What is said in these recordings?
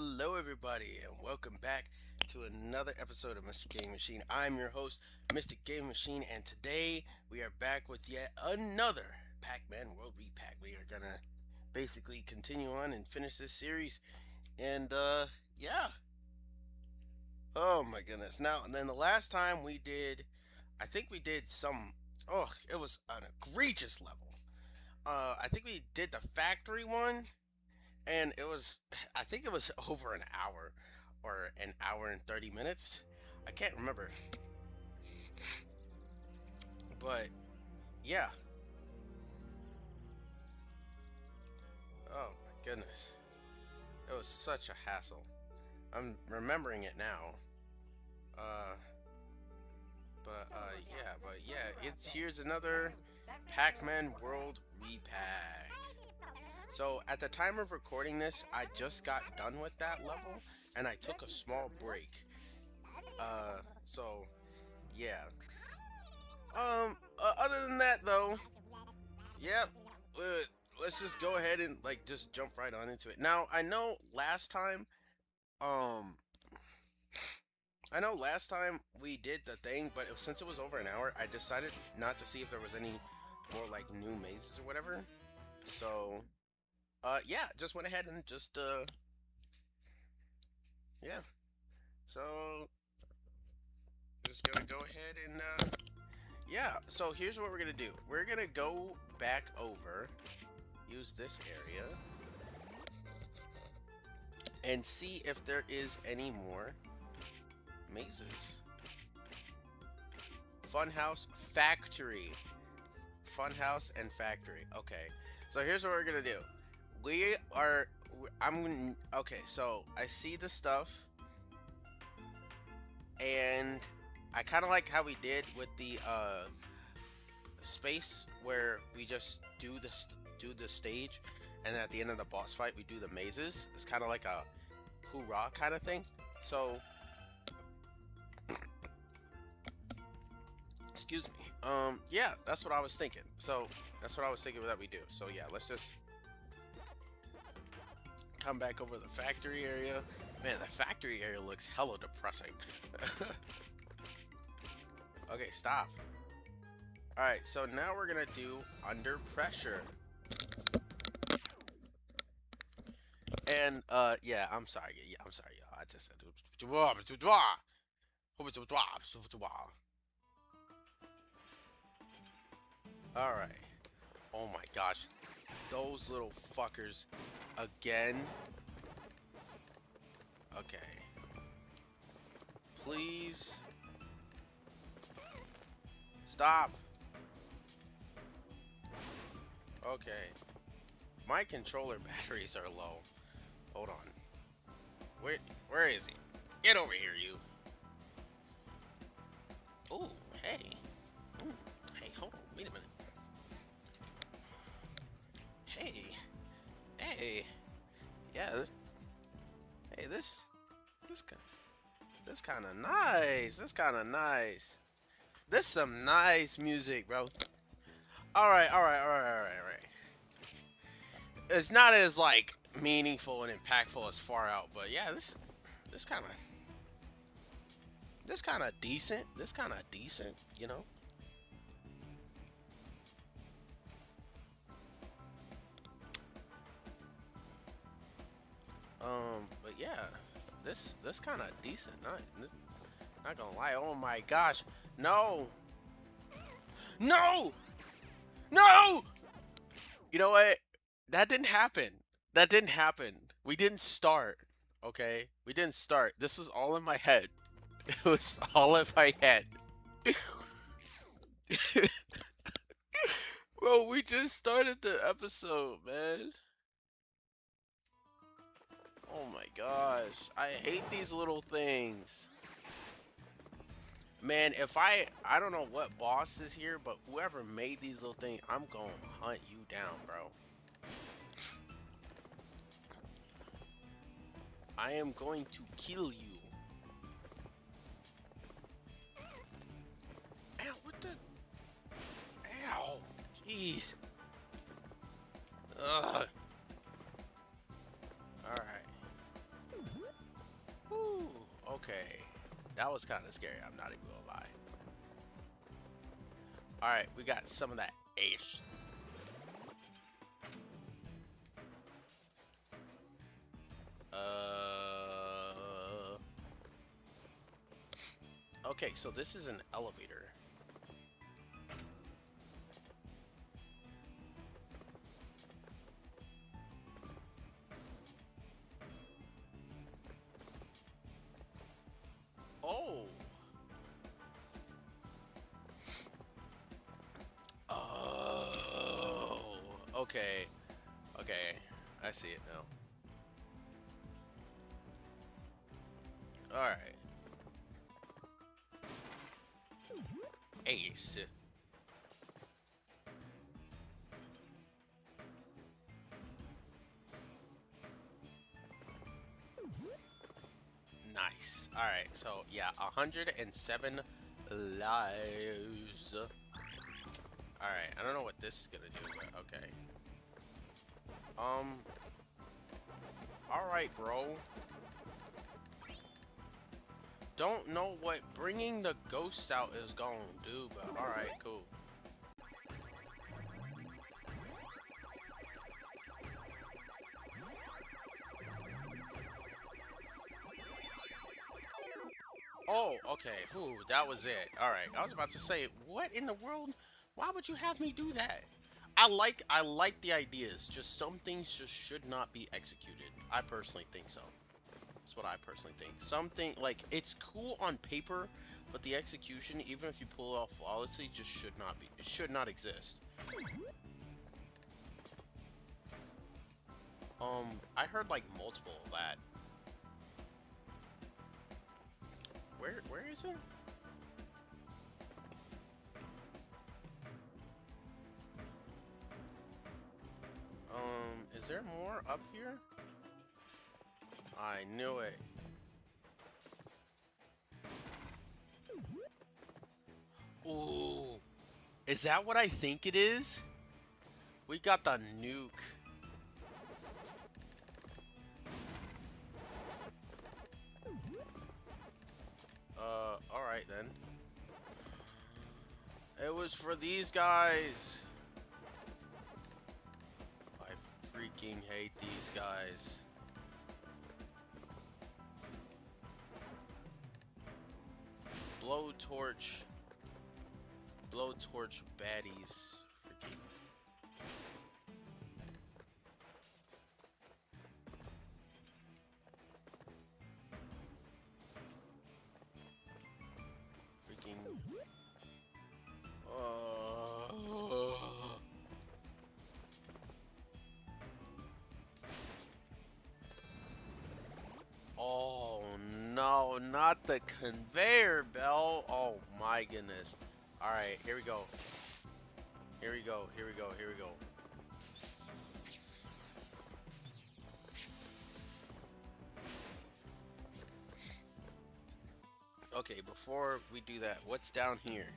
Hello, everybody, and welcome back to another episode of Mr.GmingMchin. I'm your host, Mr.GmingMchin, and today we are back with yet another Pac-Man World Re-Pac. We are gonna basically continue on and finish this series, and yeah. Oh my goodness! Now, and then the last time we did, I think we did some. Oh, it was an egregious level. I think we did the factory one, and it was I think it was over an hour or an hour and 30 minutes. I can't remember, but yeah. Oh my goodness, it was such a hassle. I'm remembering it now. uh but yeah, it's here's another Pac-Man World Re-Pac. So at the time of recording this, I just got done with that level and I took a small break. So yeah. Other than that, though, yeah. Uh, let's just go ahead and like just jump right on into it. Now, um, I know last time we did the thing, but since it was over an hour, I decided not to see if there was any more like new mazes or whatever. So, yeah, just went ahead and just yeah. So, just gonna go ahead and yeah. So here's what we're gonna do. We're gonna go back over, use this area, and see if there is any more mazes. Funhouse Factory. Funhouse and Factory. Okay. So here's what we're gonna do. We are. Okay. So I see the stuff, and I kind of like how we did with the space where we just do the stage, and at the end of the boss fight we do the mazes. It's kind of like a hoorah kind of thing. So excuse me. Yeah, that's what I was thinking. So that's what I was thinking that we do. So yeah, let's just come back over the factory area. Man, the factory area looks hella depressing. Okay, stop. Alright, so now we're gonna do Under Pressure. And yeah, I'm sorry. Yeah, I'm sorry, y'all. I just said Alright. Oh my gosh. Those little fuckers again. Okay. Please. Stop. Okay. My controller batteries are low. Hold on. Where is he? Get over here, you. Oh, hey. Hey, hold on. Wait a minute. Hey. Hey. Yeah. Hey, this kind of nice. This kind of nice. This some nice music, bro. All right. It's not as like meaningful and impactful as Far Out, but yeah, this kind of decent. This kind of decent, you know. But yeah, this kind of decent. Not gonna lie. Oh my gosh, no, no, no. You know what? That didn't happen. That didn't happen. We didn't start. Okay, we didn't start. This was all in my head. It was all in my head. Bro, we just started the episode, man. Oh my gosh. I hate these little things. Man, if I don't know what boss is here, but whoever made these little things, I'm gonna hunt you down, bro. I am going to kill you. Ow, what the? Ow. Jeez. Ugh. Alright. That was kind of scary. I'm not even gonna lie. All right, we got some of that ace. Okay, so this is an elevator. Oh. Oh. Okay. Okay. I see it now. All right. Ace. Nice. All right. So yeah, 107 lives. All right. I don't know what this is gonna do, but okay. All right, bro. Don't know what bringing the ghost out is gonna do, but all right, cool. Oh, okay. Ooh, that was it. All right. I was about to say, what in the world? Why would you have me do that? I like the ideas. Just some things just should not be executed. I personally think so. That's what I personally think. Something like it's cool on paper, but the execution, even if you pull it off flawlessly, just should not be. It should not exist. I heard like multiple of that. Where is it? Is there more up here? I knew it. Ooh. Is that what I think it is? We got the nuke. Alright then. It was for these guys. I freaking hate these guys. Blowtorch. Blowtorch baddies. Freaking. Oh no, not the conveyor belt. Oh my goodness. Alright, here we go. Here we go, here we go, here we go. Okay, before we do that, what's down here?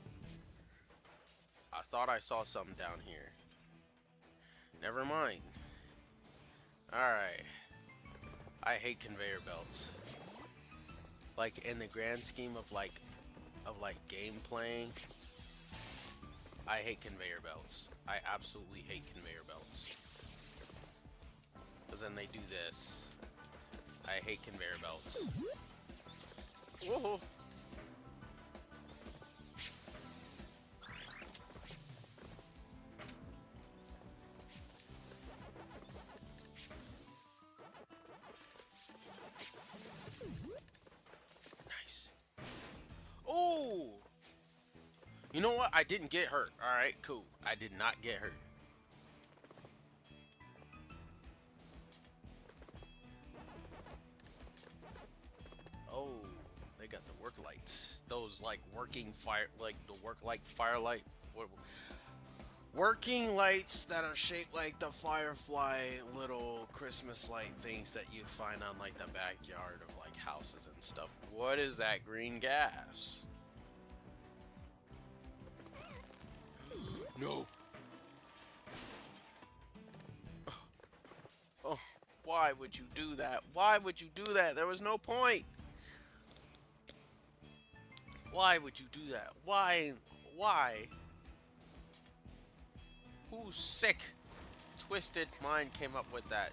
I thought I saw something down here. Never mind. Alright. I hate conveyor belts. Like in the grand scheme of like game playing, I hate conveyor belts. I absolutely hate conveyor belts. Cause then they do this. I hate conveyor belts. Whoa. Oh! You know what? I didn't get hurt. Alright, cool. I did not get hurt. Oh, they got the work lights. Those like working fire, like the work like firelight. Working lights that are shaped like the Firefly little Christmas light things that you find on like the backyard of like houses and stuff. What is that green gas? No. Oh, why would you do that? Why would you do that? There was no point. Why would you do that? Why? Why? Whose sick, twisted mind came up with that?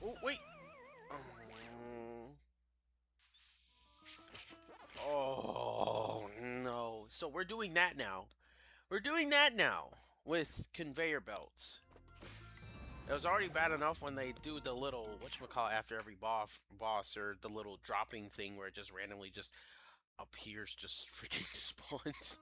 Oh, wait. Oh, no. So we're doing that now. We're doing that now with conveyor belts. It was already bad enough when they do the little, whatchamacallit, after every boss, or the little dropping thing where it just randomly just appears, just freaking spawns.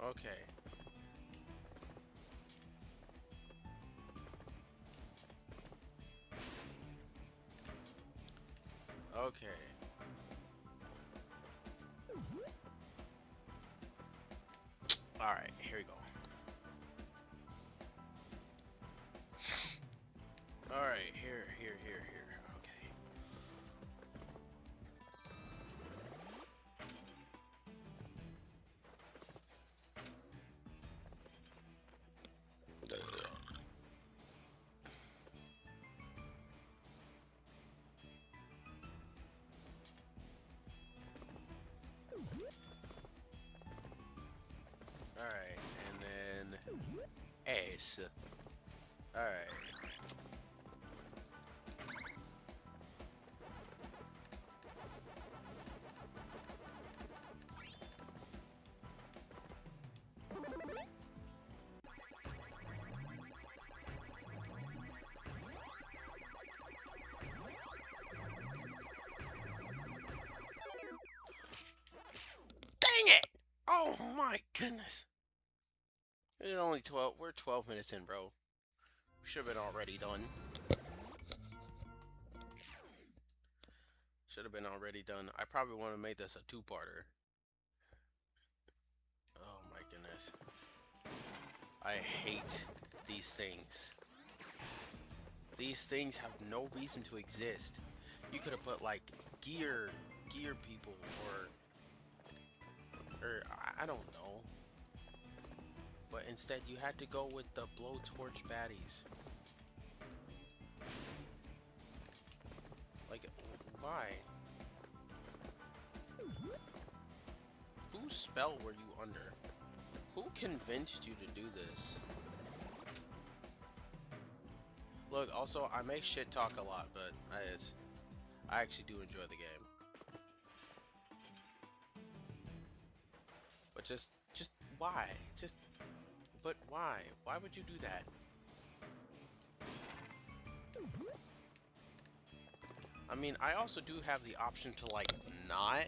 Okay. Okay. Alright, here we go. Alright, here. Okay. Alright, and then ace. Alright. Dang it! Oh my goodness. It's only 12. We're 12 minutes in, bro. We should have been already done. Should have been already done. I probably want to make this a two-parter. Oh my goodness. I hate these things. These things have no reason to exist. You could have put like gear people, or I don't know. But instead you had to go with the blowtorch baddies. Like, why? Whose spell were you under? Who convinced you to do this? Look, also, I may shit talk a lot, but I actually do enjoy the game. But just why? But why? Why would you do that? I mean, I also do have the option to, like, not,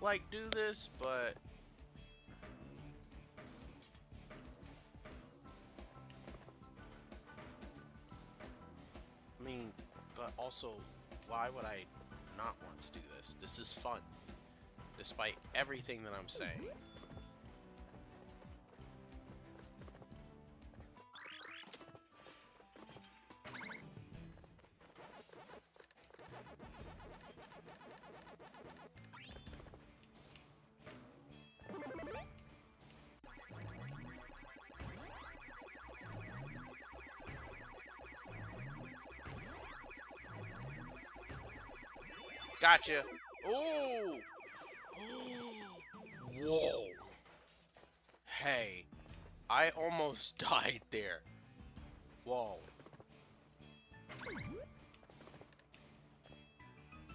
like, do this, but I mean, but also, why would I not want to do this? This is fun, despite everything that I'm saying. Gotcha. Ooh. Whoa. Hey, I almost died there. Whoa.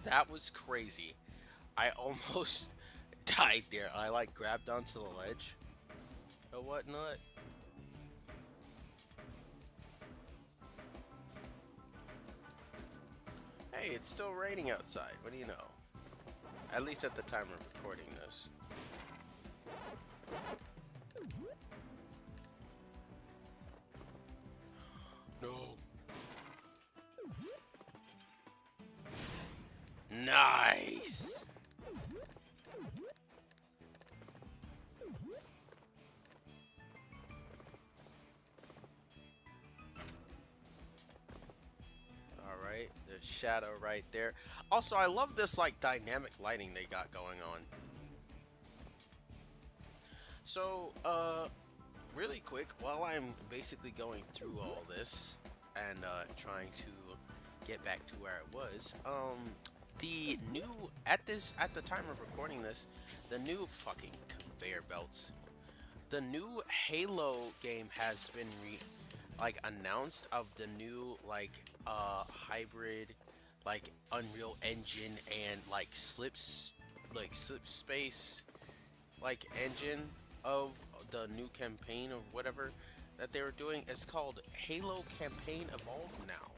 That was crazy. I almost died there. I like grabbed onto the ledge or whatnot. Hey, it's still raining outside. What do you know? At least at the time of recording this. No. Nice. Alright, there's shadow right there. Also, I love this like dynamic lighting they got going on. So, really quick, while I'm basically going through all this and trying to get back to where I was, the new at the time of recording this, the new fucking conveyor belts. The new Halo game has been announced of the new hybrid like Unreal Engine and slip space engine of the new campaign or whatever that they were doing. It's called Halo Campaign Evolved now.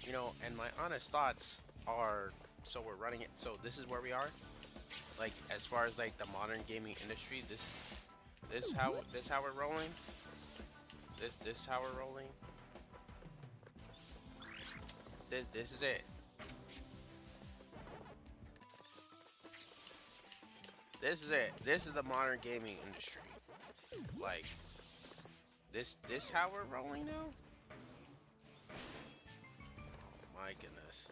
You know, and my honest thoughts are, so we're running it. So this is where we are. Like as far as like the modern gaming industry, this how we're rolling. This how we're rolling. This is it. This is it. This is the modern gaming industry. Like this how we're rolling now? Oh my goodness.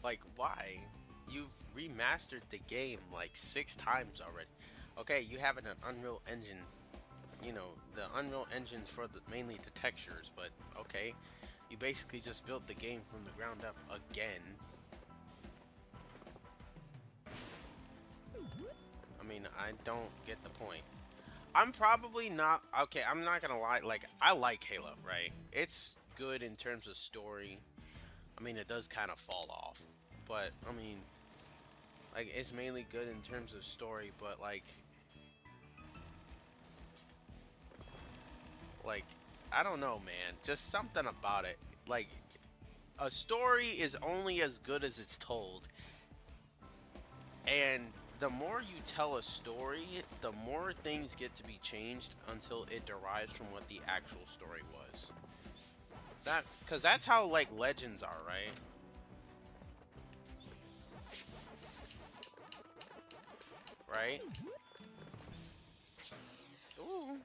Like why? You've remastered the game like 6 times already. Okay, you have an Unreal Engine. You know, the Unreal Engine's for mainly the textures, but okay. You basically just built the game from the ground up again. I mean, I don't get the point. I'm probably not... Okay, I'm not gonna lie. Like, I like Halo, right? It's good in terms of story. I mean, it does kind of fall off. But, I mean... Like, it's mainly good in terms of story, but, like... I don't know, man. Just something about it. Like, a story is only as good as it's told. And the more you tell a story, the more things get to be changed until it derives from what the actual story was. Because that's how, like, legends are, right? Right? Ooh.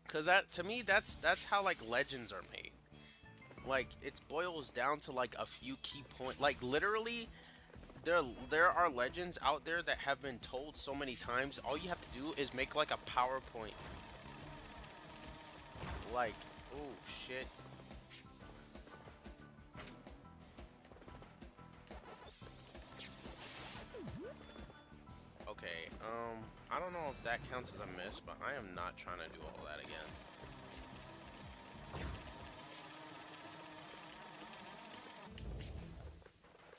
Because to me, that's how, like, legends are made. Like, it boils down to, like, a few key points. Like, literally... There are legends out there that have been told so many times. All you have to do is make like a PowerPoint. Like, oh shit. Okay, I don't know if that counts as a miss, but I am not trying to do all that again.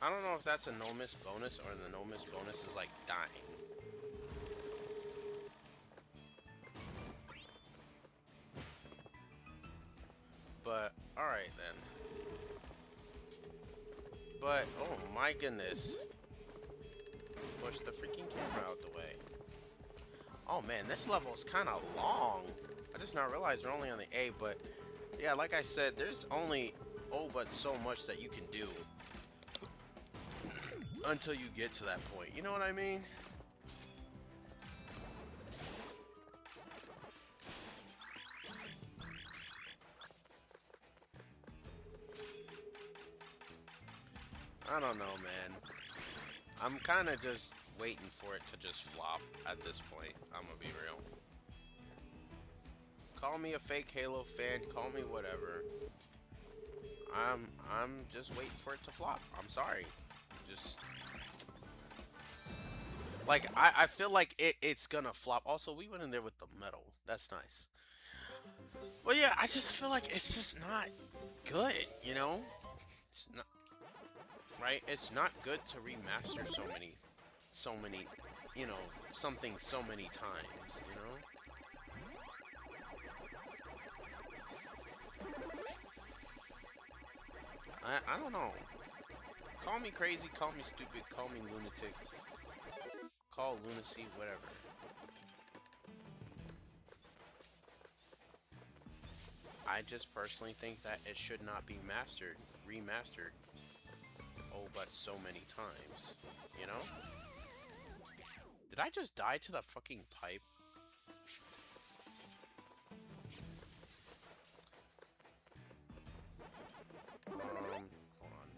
I don't know if that's a no-miss bonus or the no-miss bonus is like dying. But, alright then. But, oh my goodness. Push the freaking camera out the way. Oh man, this level is kind of long. I just now realized we're only on the A, but yeah, like I said, there's only, oh, but so much that you can do. Until you get to that point. You know what I mean? I don't know, man. I'm kind of just waiting for it to just flop at this point. I'm gonna be real. Call me a fake Halo fan, call me whatever. I'm just waiting for it to flop. I'm sorry. Just like I feel like it's gonna flop. Also, we went in there with the metal. That's nice. Well, yeah, I just feel like it's just not good, you know? It's not right. It's not good to remaster so many, you know, something so many times, you know? I don't know. Call me crazy, call me stupid, call me lunatic, call lunacy, whatever. I just personally think that it should not be remastered. Oh, but so many times, you know? Did I just die to the fucking pipe? Hold on.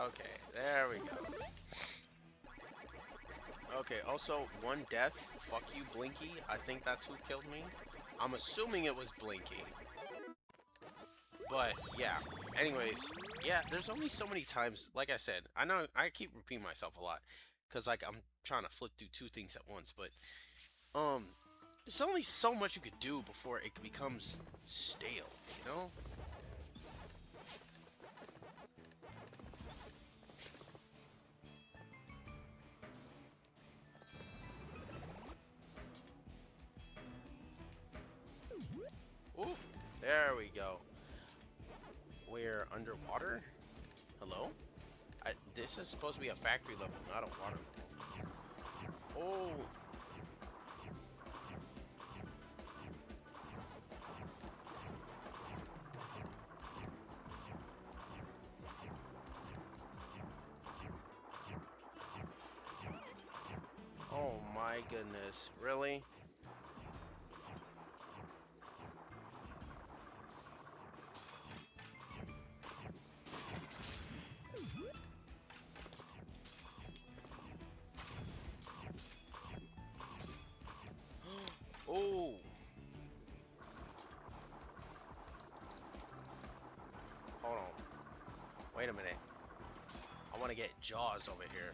Okay, there we go. Okay, also, one death. Fuck you, Blinky. I think that's who killed me. I'm assuming it was Blinky. But, yeah. Anyways, yeah, there's only so many times, like I said, I know I keep repeating myself a lot. Because, like, I'm trying to flip through two things at once, but, there's only so much you could do before it becomes stale, you know? Ooh, there we go. We're underwater? Hello? This is supposed to be a factory level, not a water level. Oh! Oh my goodness, really? Oh! Hold on. Wait a minute. I want to get Jaws over here.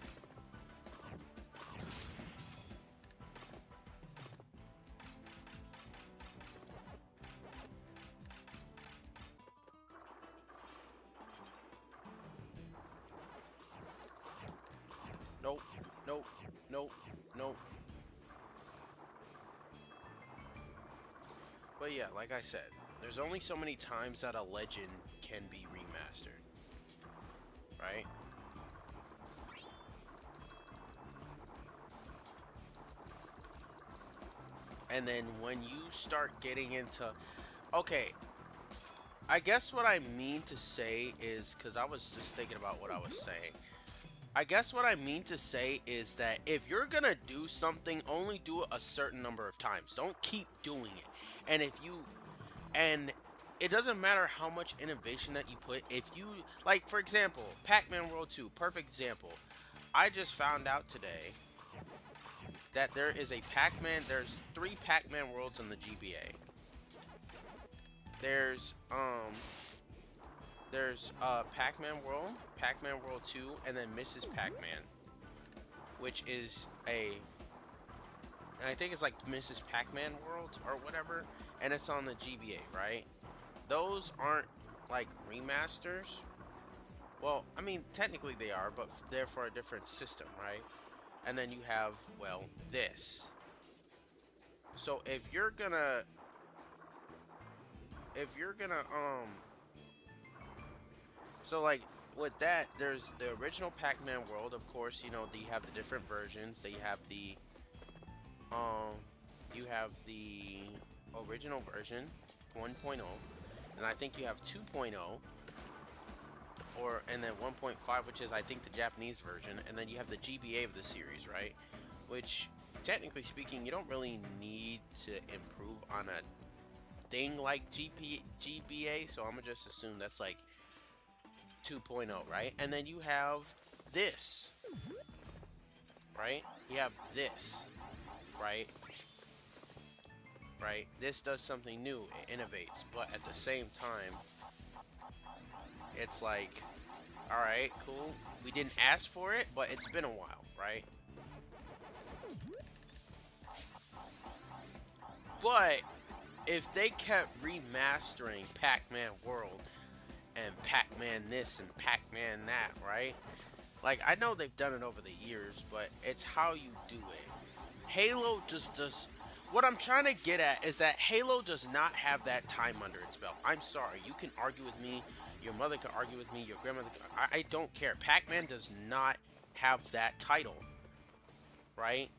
Nope, nope, nope, nope. But yeah, like I said, there's only so many times that a legend can be remastered. Right? And then when you start getting into... Okay, I guess what I mean to say is... Because I was just thinking about what I was saying. I guess what I mean to say is that if you're gonna do something, only do it a certain number of times. Don't keep doing it. And if you... And it doesn't matter how much innovation that you put. If you... Like, for example, Pac-Man World 2. Perfect example. I just found out today that there is a Pac-Man... There's 3 Pac-Man Worlds in the GBA. There's Pac-Man World, Pac-Man World 2, and then Mrs. Pac-Man, which is and I think it's like Mrs. Pac-Man World or whatever, and it's on the GBA, right? Those aren't like remasters. Well, I mean, technically they are, but they're for a different system, right? And then you have, well, this. So if you're gonna, so like with that, there's the original Pac-Man World, of course. You know, you have the different versions. They have the you have the original version 1.0, and I think you have 2.0, and then 1.5, which is I think the Japanese version, and then you have the GBA of the series, right? Which, technically speaking, you don't really need to improve on a thing like GBA, so I'm gonna just assume that's like 2.0, right? And then you have this, right? You have this, right? Right? This does something new, it innovates, but at the same time, it's like, alright, cool. We didn't ask for it, but it's been a while, right? But if they kept remastering Pac-Man World and Pac-Man this and Pac-Man that, right? Like, I know they've done it over the years, but it's how you do it. Halo just does... What I'm trying to get at is that Halo does not have that time under its belt. I'm sorry, you can argue with me Your mother could argue with me. Your grandmother. I don't care. Pac-Man does not have that title, right?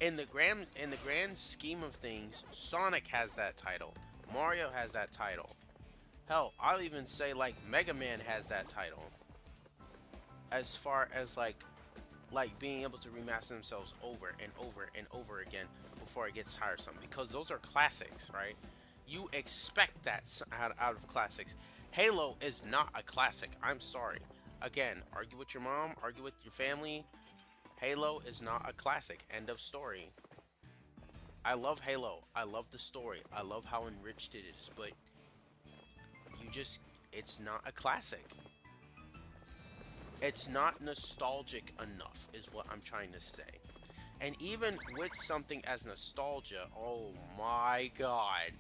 In the grand scheme of things, Sonic has that title. Mario has that title. Hell, I'll even say like Mega Man has that title. As far as like being able to remaster themselves over and over and over again before it gets tiresome, because those are classics, right? You expect that out of classics. Halo is not a classic. I'm sorry. Again, argue with your mom, argue with your family. Halo is not a classic. End of story. I love Halo. I love the story. I love how enriched it is, but you just, it's not a classic. It's not nostalgic enough, is what I'm trying to say. And even with something as nostalgia, oh my god.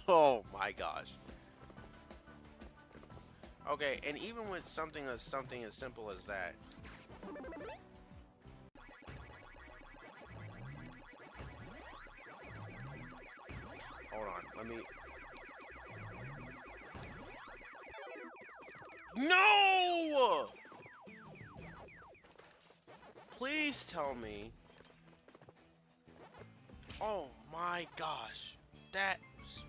Oh my gosh. Okay, and even with something as simple as that. Hold on, let me. No! Please tell me. Oh my gosh. That was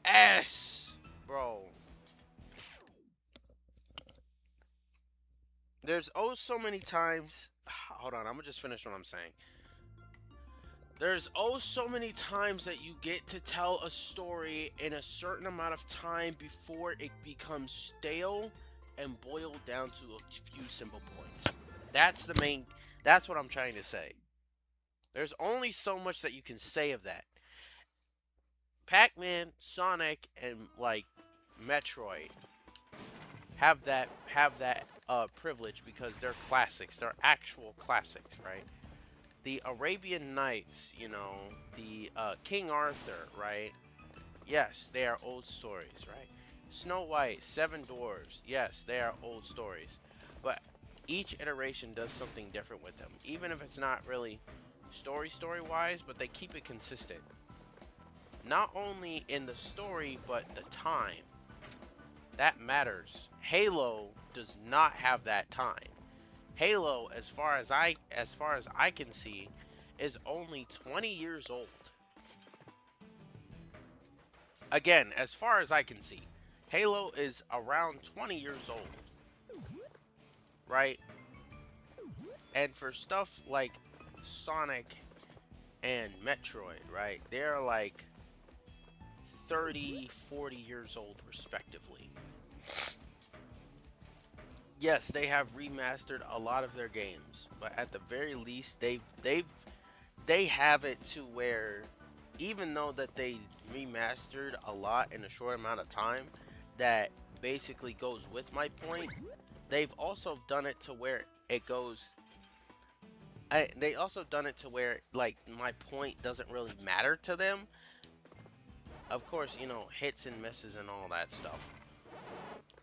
BS, bro. There's oh so many times. Hold on, I'm gonna just finish what I'm saying. There's oh so many times that you get to tell a story in a certain amount of time before it becomes stale and boiled down to a few simple points. That's the main. That's what I'm trying to say. There's only so much that you can say of that. Pac-Man, Sonic, and like Metroid have that privilege because they're classics. They're actual classics, right? The Arabian Nights, you know, the King Arthur, right? Yes, they are old stories, right? Snow White, Seven Dwarves, yes, they are old stories. But each iteration does something different with them, even if it's not really story wise, but they keep it consistent. Not only in the story, but the time. That matters. Halo does not have that time. Halo, as far as I can see, is only 20 years old. Again, as far as I can see, Halo is around 20 years old, right? And for stuff like Sonic and Metroid, right? They're like 30, 40 years old respectively. Yes, they have remastered a lot of their games, but at the very least they have it to where even though that they remastered a lot in a short amount of time, that basically goes with my point. They've also done it to where it goes. They also done it to where like my point doesn't really matter to them. Of course, you know, hits and misses and all that stuff.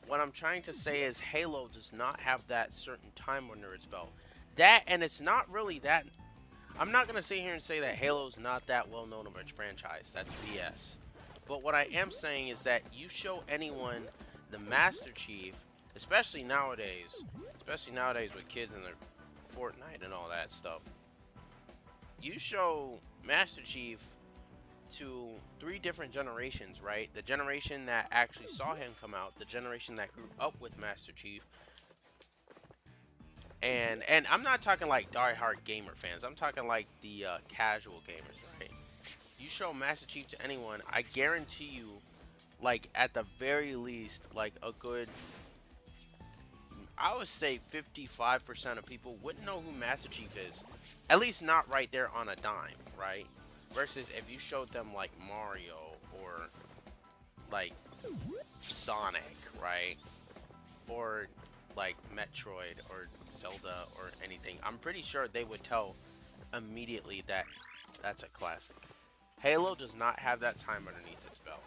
What I'm trying to say is Halo does not have that certain time under its belt. That, and it's not really that. I'm not going to sit here and say that Halo's not that well known of a franchise. That's BS. But what I am saying is that you show anyone the Master Chief, especially nowadays with kids in their Fortnite and all that stuff. You show Master Chief to 3 different generations, right? The generation that actually saw him come out, the generation that grew up with Master Chief, and I'm not talking like die-hard gamer fans. I'm talking like the casual gamers, right? You show Master Chief to anyone, I guarantee you, like at the very least, like a good, I would say 55% of people wouldn't know who Master Chief is. At least not right there on a dime, right? Versus if you showed them like Mario or like Sonic, right? Or like Metroid or Zelda or anything, I'm pretty sure they would tell immediately that that's a classic. Halo does not have that time underneath its belt.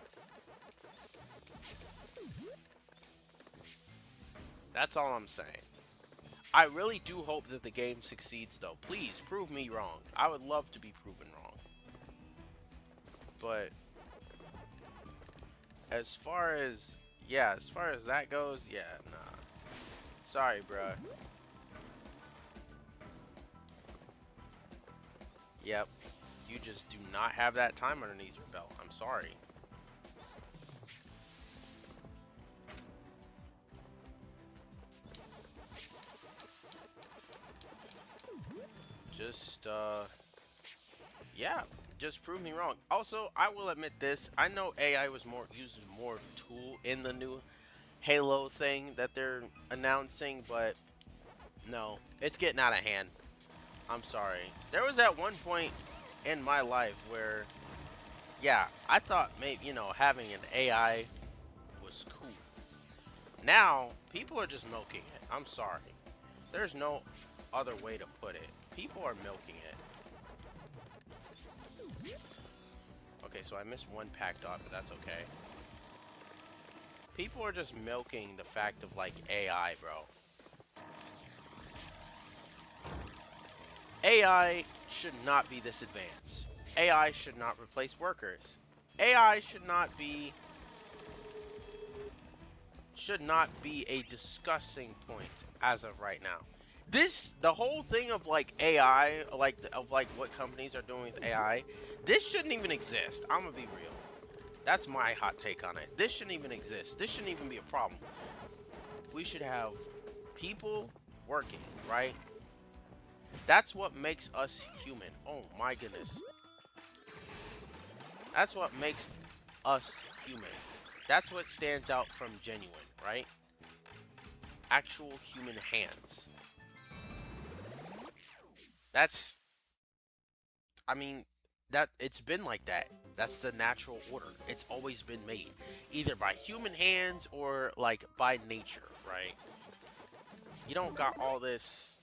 That's all I'm saying. I really do hope that the game succeeds, though. Please prove me wrong. I would love to be proven wrong. But as far as, yeah, as far as that goes, yeah, nah. Sorry, bruh. Yep. You just do not have that time underneath your belt. I'm sorry. Just, yeah, just prove me wrong. Also, I will admit this. I know AI was more used more of a tool in the new Halo thing that they're announcing, but no, it's getting out of hand. I'm sorry. There was at one point in my life where, yeah, I thought maybe, having an AI was cool. Now, people are just milking it. I'm sorry. There's no other way to put it. People are milking it. Okay, so I missed one pack dot, but that's okay. People are just milking the fact of, like, AI, bro. AI should not be this advanced. AI should not replace workers. AI should not be a discussing point as of right now. The whole thing of like AI, like what companies are doing with AI, this shouldn't even exist. I'm gonna be real. That's my hot take on it. This shouldn't even exist. This shouldn't even be a problem. We should have people working, right? That's what makes us human. Oh my goodness. That's what makes us human. That's what stands out from genuine, right? Actual human hands. That's, I mean, that it's been like that. That's the natural order. It's always been made, either by human hands or like by nature, right? You don't got all this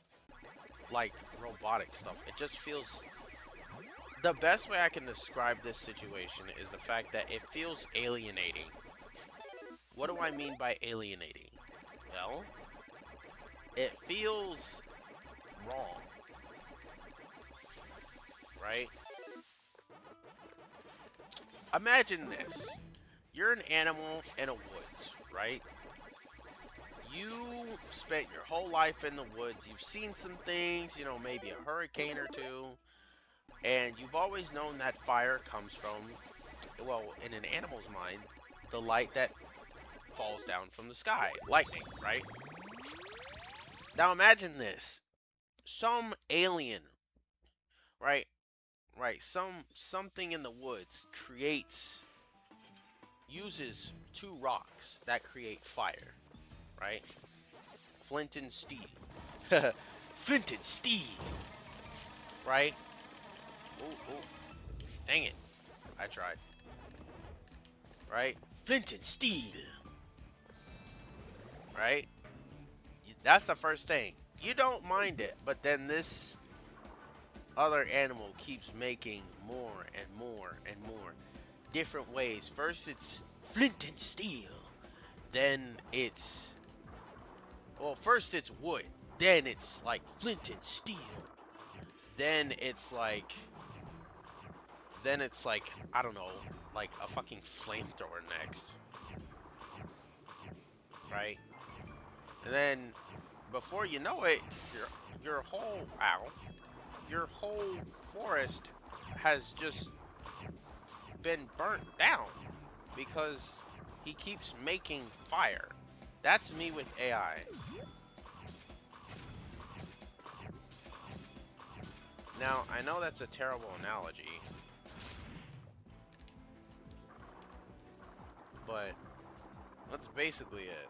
like robotic stuff. It just feels. The best way I can describe this situation is the fact that it feels alienating. What do I mean by alienating? Well, it feels wrong, right? Imagine this. You're an animal in a woods, right? You spent your whole life in the woods. You've seen some things, maybe a hurricane or two. And you've always known that fire comes from, well, in an animal's mind, the light that falls down from the sky. Lightning, right? Now imagine this. Some alien, right? Right, something in the woods uses two rocks that create fire, right? Flint and steel. Flint and steel, right? Oh, dang it. I tried. Right? Flint and steel. Right? That's the first thing. You don't mind it, but then this other animal keeps making more and more and more different ways. First it's flint and steel. Then it's, well, first it's wood. Then it's like flint and steel. Then it's like, I don't know, like a fucking flamethrower next. Right? And then before you know it, your whole your whole forest has just been burnt down because he keeps making fire. That's me with AI. Now, I know that's a terrible analogy, but that's basically it.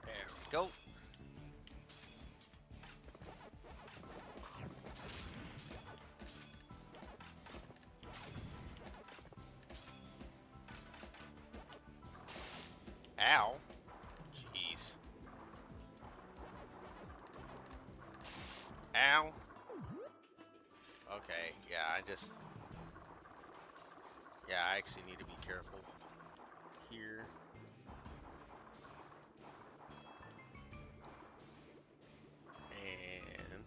There we go. Ow. Jeez. Ow. Okay, yeah, yeah, I actually need to be careful here. And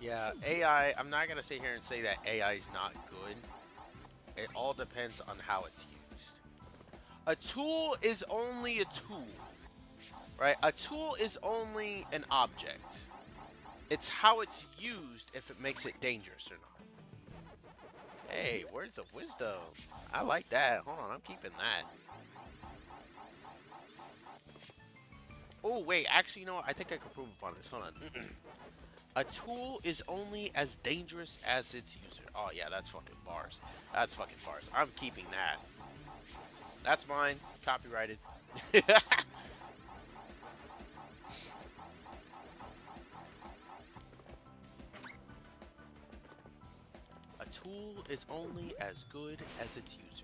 yeah, AI, I'm not gonna sit here and say that AI is not good. It all depends on how it's used. A tool is only a tool, right? A tool is only an object. It's how it's used if it makes it dangerous or not. Hey, words of wisdom. I like that. Hold on, I'm keeping that. Oh, wait, actually, you know what? I think I can prove upon this. Hold on. A tool is only as dangerous as its user. Oh, yeah, that's fucking bars. That's fucking bars. I'm keeping that. That's mine. Copyrighted. A tool is only as good as its user.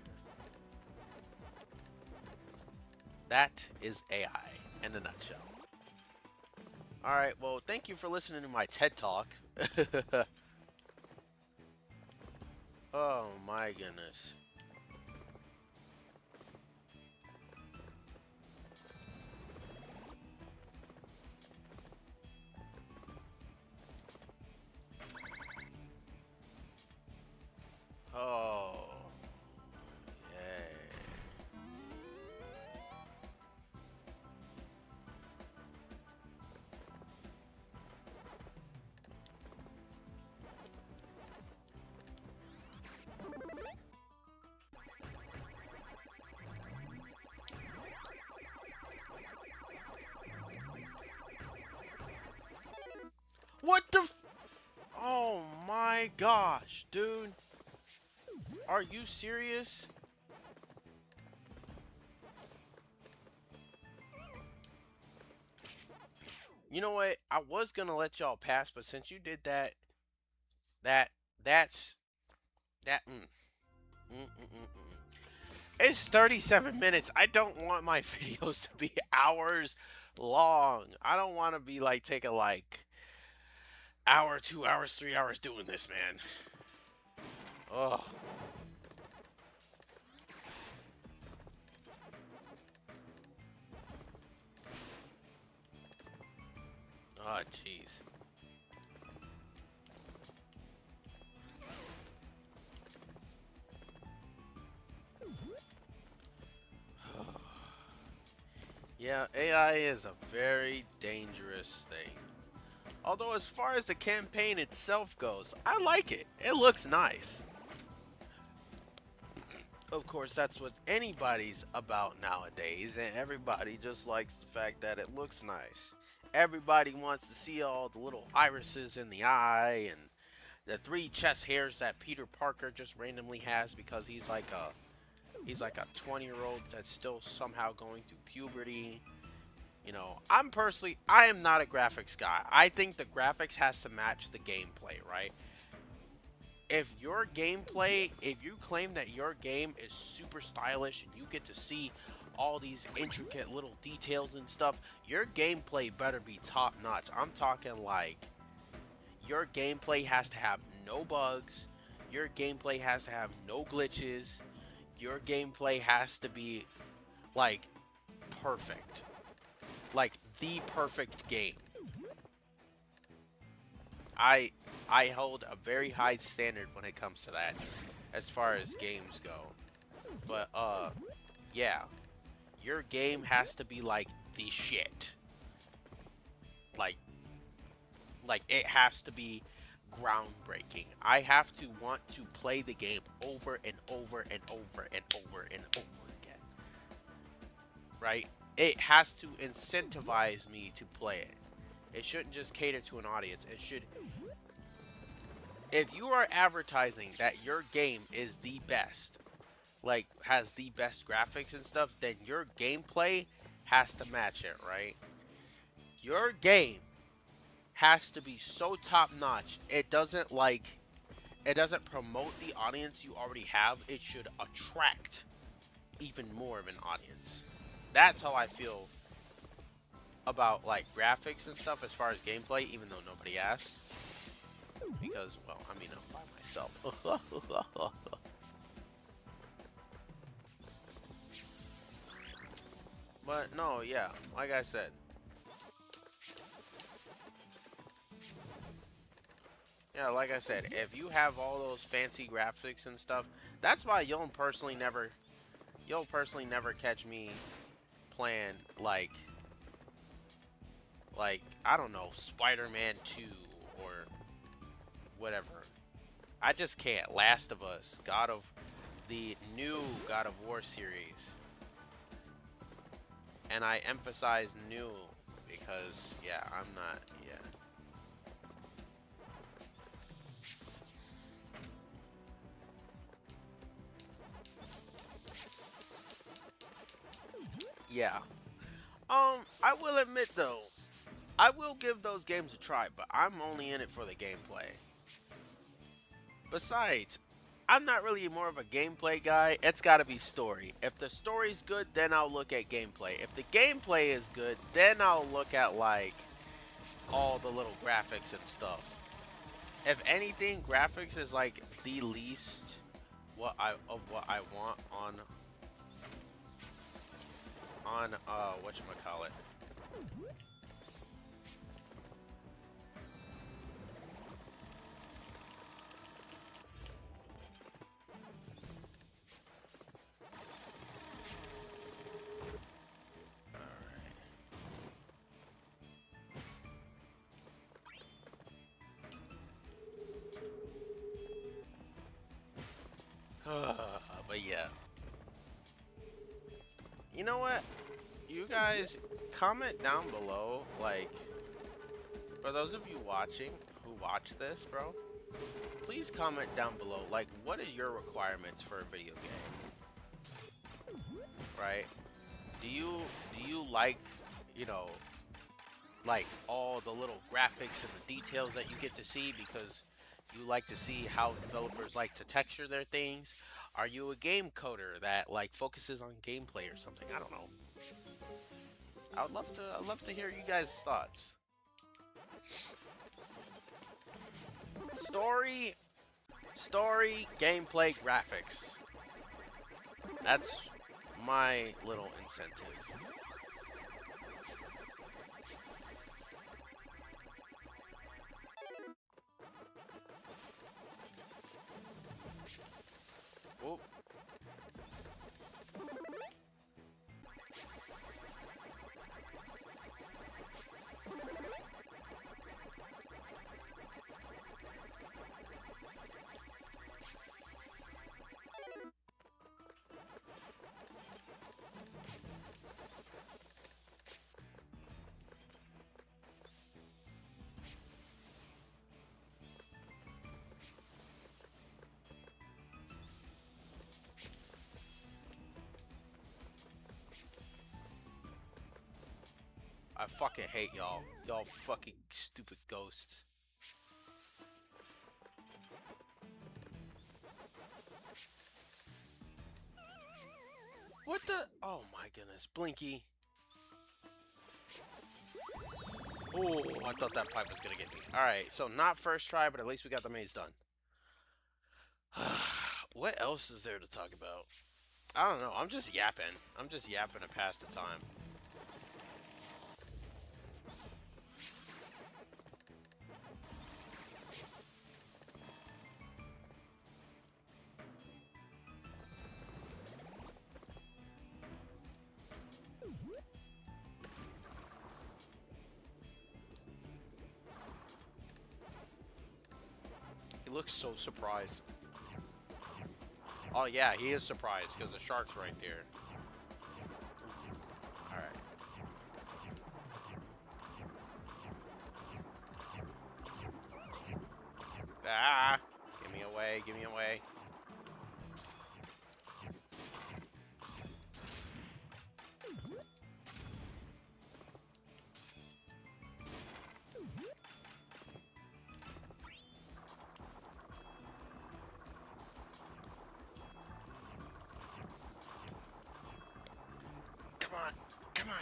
That is AI in a nutshell. Alright, well, thank you for listening to my TED Talk. Oh my goodness. Oh. Yay. What the Oh my gosh, dude. Are you serious? You know what? I was gonna let y'all pass, but since you did that, that that's that. It's 37 minutes. I don't want my videos to be hours long. I don't want to be like taking like hour, 2 hours, 3 hours doing this, man. Oh, oh, jeez. Yeah, AI is a very dangerous thing. Although, as far as the campaign itself goes, I like it. It looks nice. Of course, that's what anybody's about nowadays, and everybody just likes the fact that it looks nice. Everybody wants to see all the little irises in the eye and the 3 chest hairs that Peter Parker just randomly has because he's like a 20-year-old that's still somehow going through puberty. You know, I am not a graphics guy. I think the graphics has to match the gameplay, right? If you claim that your game is super stylish and you get to see all these intricate little details and stuff, your gameplay better be top notch. I'm talking like your gameplay has to have no bugs, your gameplay has to have no glitches, your gameplay has to be like perfect. Like the perfect game. I I hold a very high standard when it comes to that as far as games go. But yeah, your game has to be like the shit. Like it has to be groundbreaking. I have to want to play the game over and over and over and over and over again. Right? It has to incentivize me to play it. It shouldn't just cater to an audience. It should If you are advertising that your game is the best, like has the best graphics and stuff, then your gameplay has to match it, right? Your game has to be so top notch. It doesn't promote the audience you already have. It should attract even more of an audience. That's how I feel about like graphics and stuff as far as gameplay, even though nobody asked. Because, well, I mean, I'm by myself. But no, yeah, like I said, if you have all those fancy graphics and stuff, that's why you'll personally never catch me playing like I don't know, Spider-Man 2 or whatever. I just can't. Last of Us, the new God of War series, and I emphasize new because yeah, I'm not yeah. Yeah. I will admit though, I will give those games a try, but I'm only in it for the gameplay. Besides, I'm not really more of a gameplay guy. It's got to be story. If the story's good, then I'll look at gameplay. If the gameplay is good, then I'll look at like all the little graphics and stuff. If anything, graphics is like the least what I want on whatchamacallit. Alright. But yeah. You know what? You guys comment down below, like, for those of you watching who watch this, bro, please comment down below, like, what are your requirements for a video game? Right? Do you like, you know, like all the little graphics and the details that you get to see because you like to see how developers like to texture their things? Are you a game coder that like focuses on gameplay or something? I don't know. I'd love to hear you guys' thoughts. Story, gameplay, graphics. That's my little incentive. Whoop. I fucking hate y'all. Y'all fucking stupid ghosts. What the? Oh my goodness. Blinky. Oh, I thought that pipe was gonna get me. Alright, so not first try, but at least we got the maze done. What else is there to talk about? I don't know. I'm just yapping. I'm just yapping to pass the time. He looks so surprised. Oh yeah, he is surprised because the shark's right there. Alright. Ah! Give me away, give me away. Come on.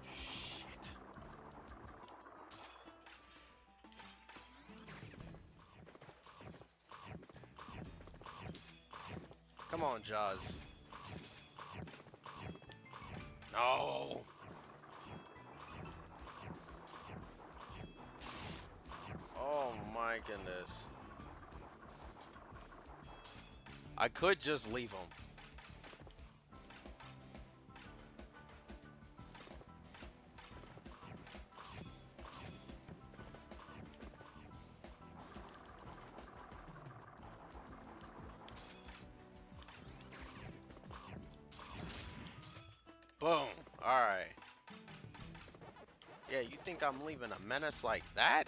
Shit. Come on, Jaws. No. Oh my goodness. I could just leave him. Boom. Alright. Yeah, you think I'm leaving a menace like that?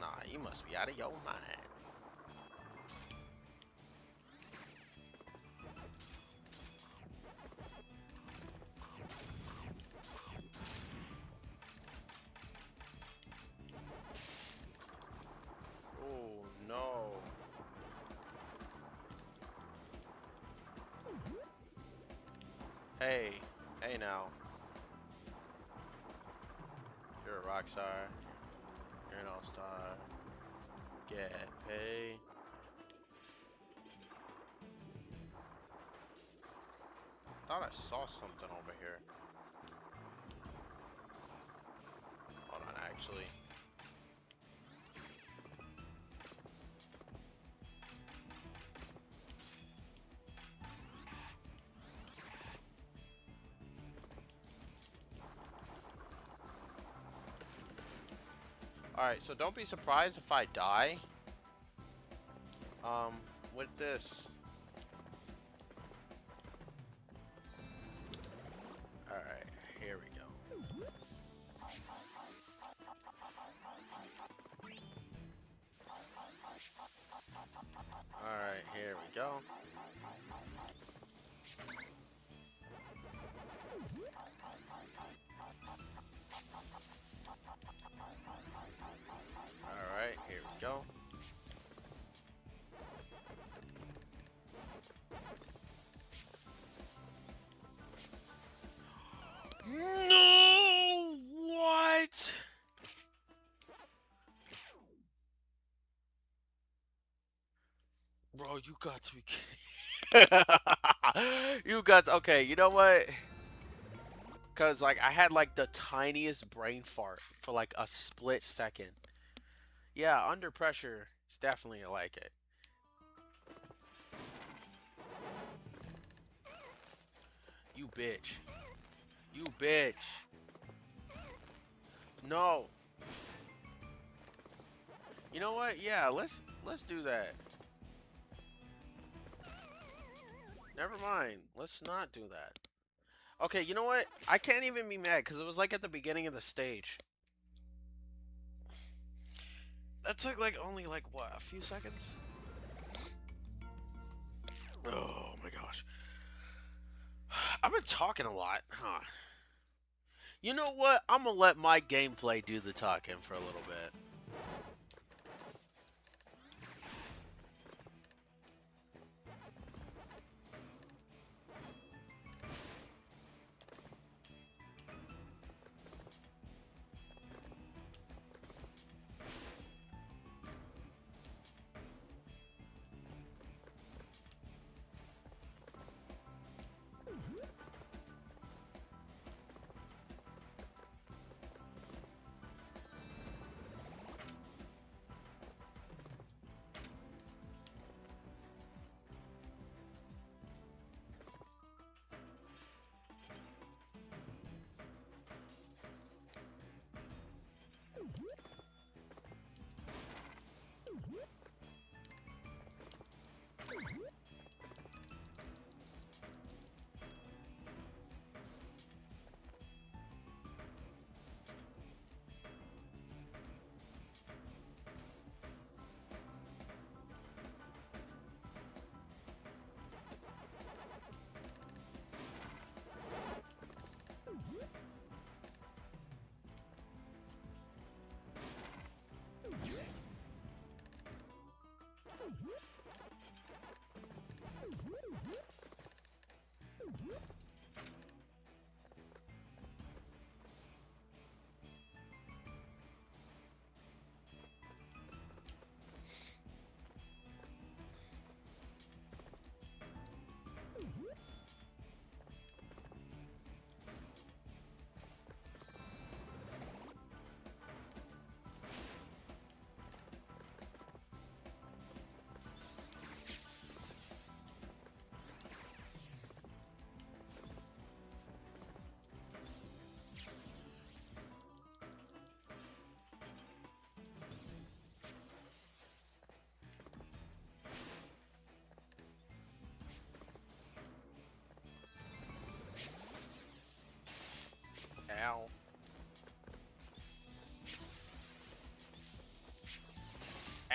Nah, you must be out of your mind. Oh, no. Hey. Hey now. You're a rock star. You're an all-star. Get paid. Thought I saw something over here. Hold on, actually. Alright, so don't be surprised if I die. With this. Alright, here we go. Alright, here we go. Alright, here we go. No! What? Bro, you got to be kidding. You got to, okay, you know what? Cause like I had like the tiniest brain fart for like a split second. Yeah, under pressure, it's definitely like it. You bitch. You bitch. No. You know what? Yeah, let's do that. Never mind. Let's not do that. Okay, you know what? I can't even be mad because it was like at the beginning of the stage. That took like only like what, a few seconds? Oh my gosh. I've been talking a lot, huh? You know what? I'm gonna let my gameplay do the talking for a little bit.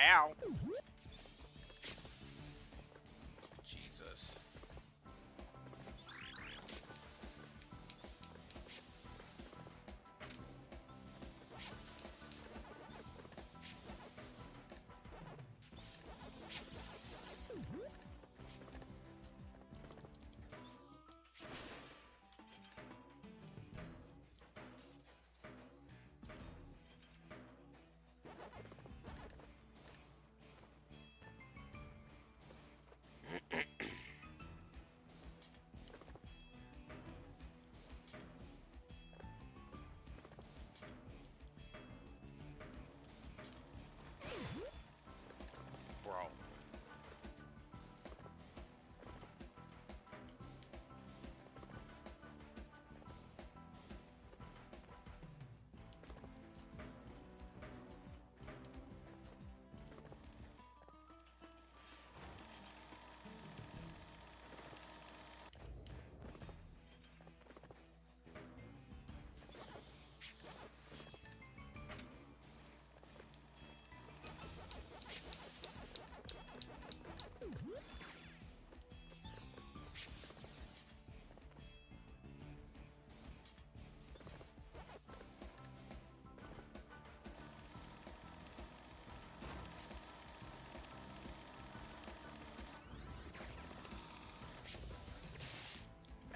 Ow. Jesus. Bro.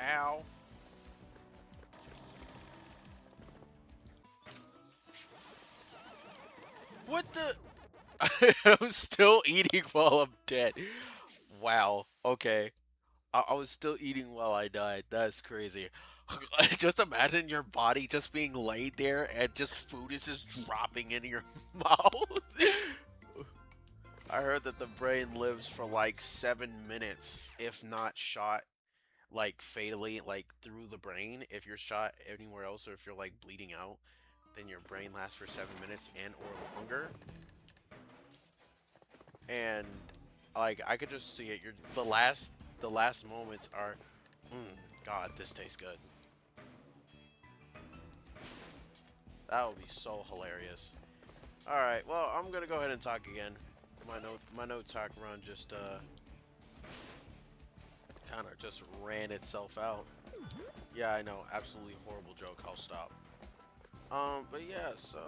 Ow. What the? I'm still eating while I'm dead. Wow. Okay. I was still eating while I died. That's crazy. Just imagine your body just being laid there and just food is just dropping in your mouth. I heard that the brain lives for like 7 minutes, if not shot like fatally, like through the brain. If you're shot anywhere else, or if you're like bleeding out, then your brain lasts for 7 minutes and or longer. And like I could just see it. You're the last moments are, God, this tastes good. That would be so hilarious. All right, well I'm gonna go ahead and talk again. My no talk run just kind of just ran itself out. Yeah, I know, absolutely horrible joke. I'll stop. But yeah, so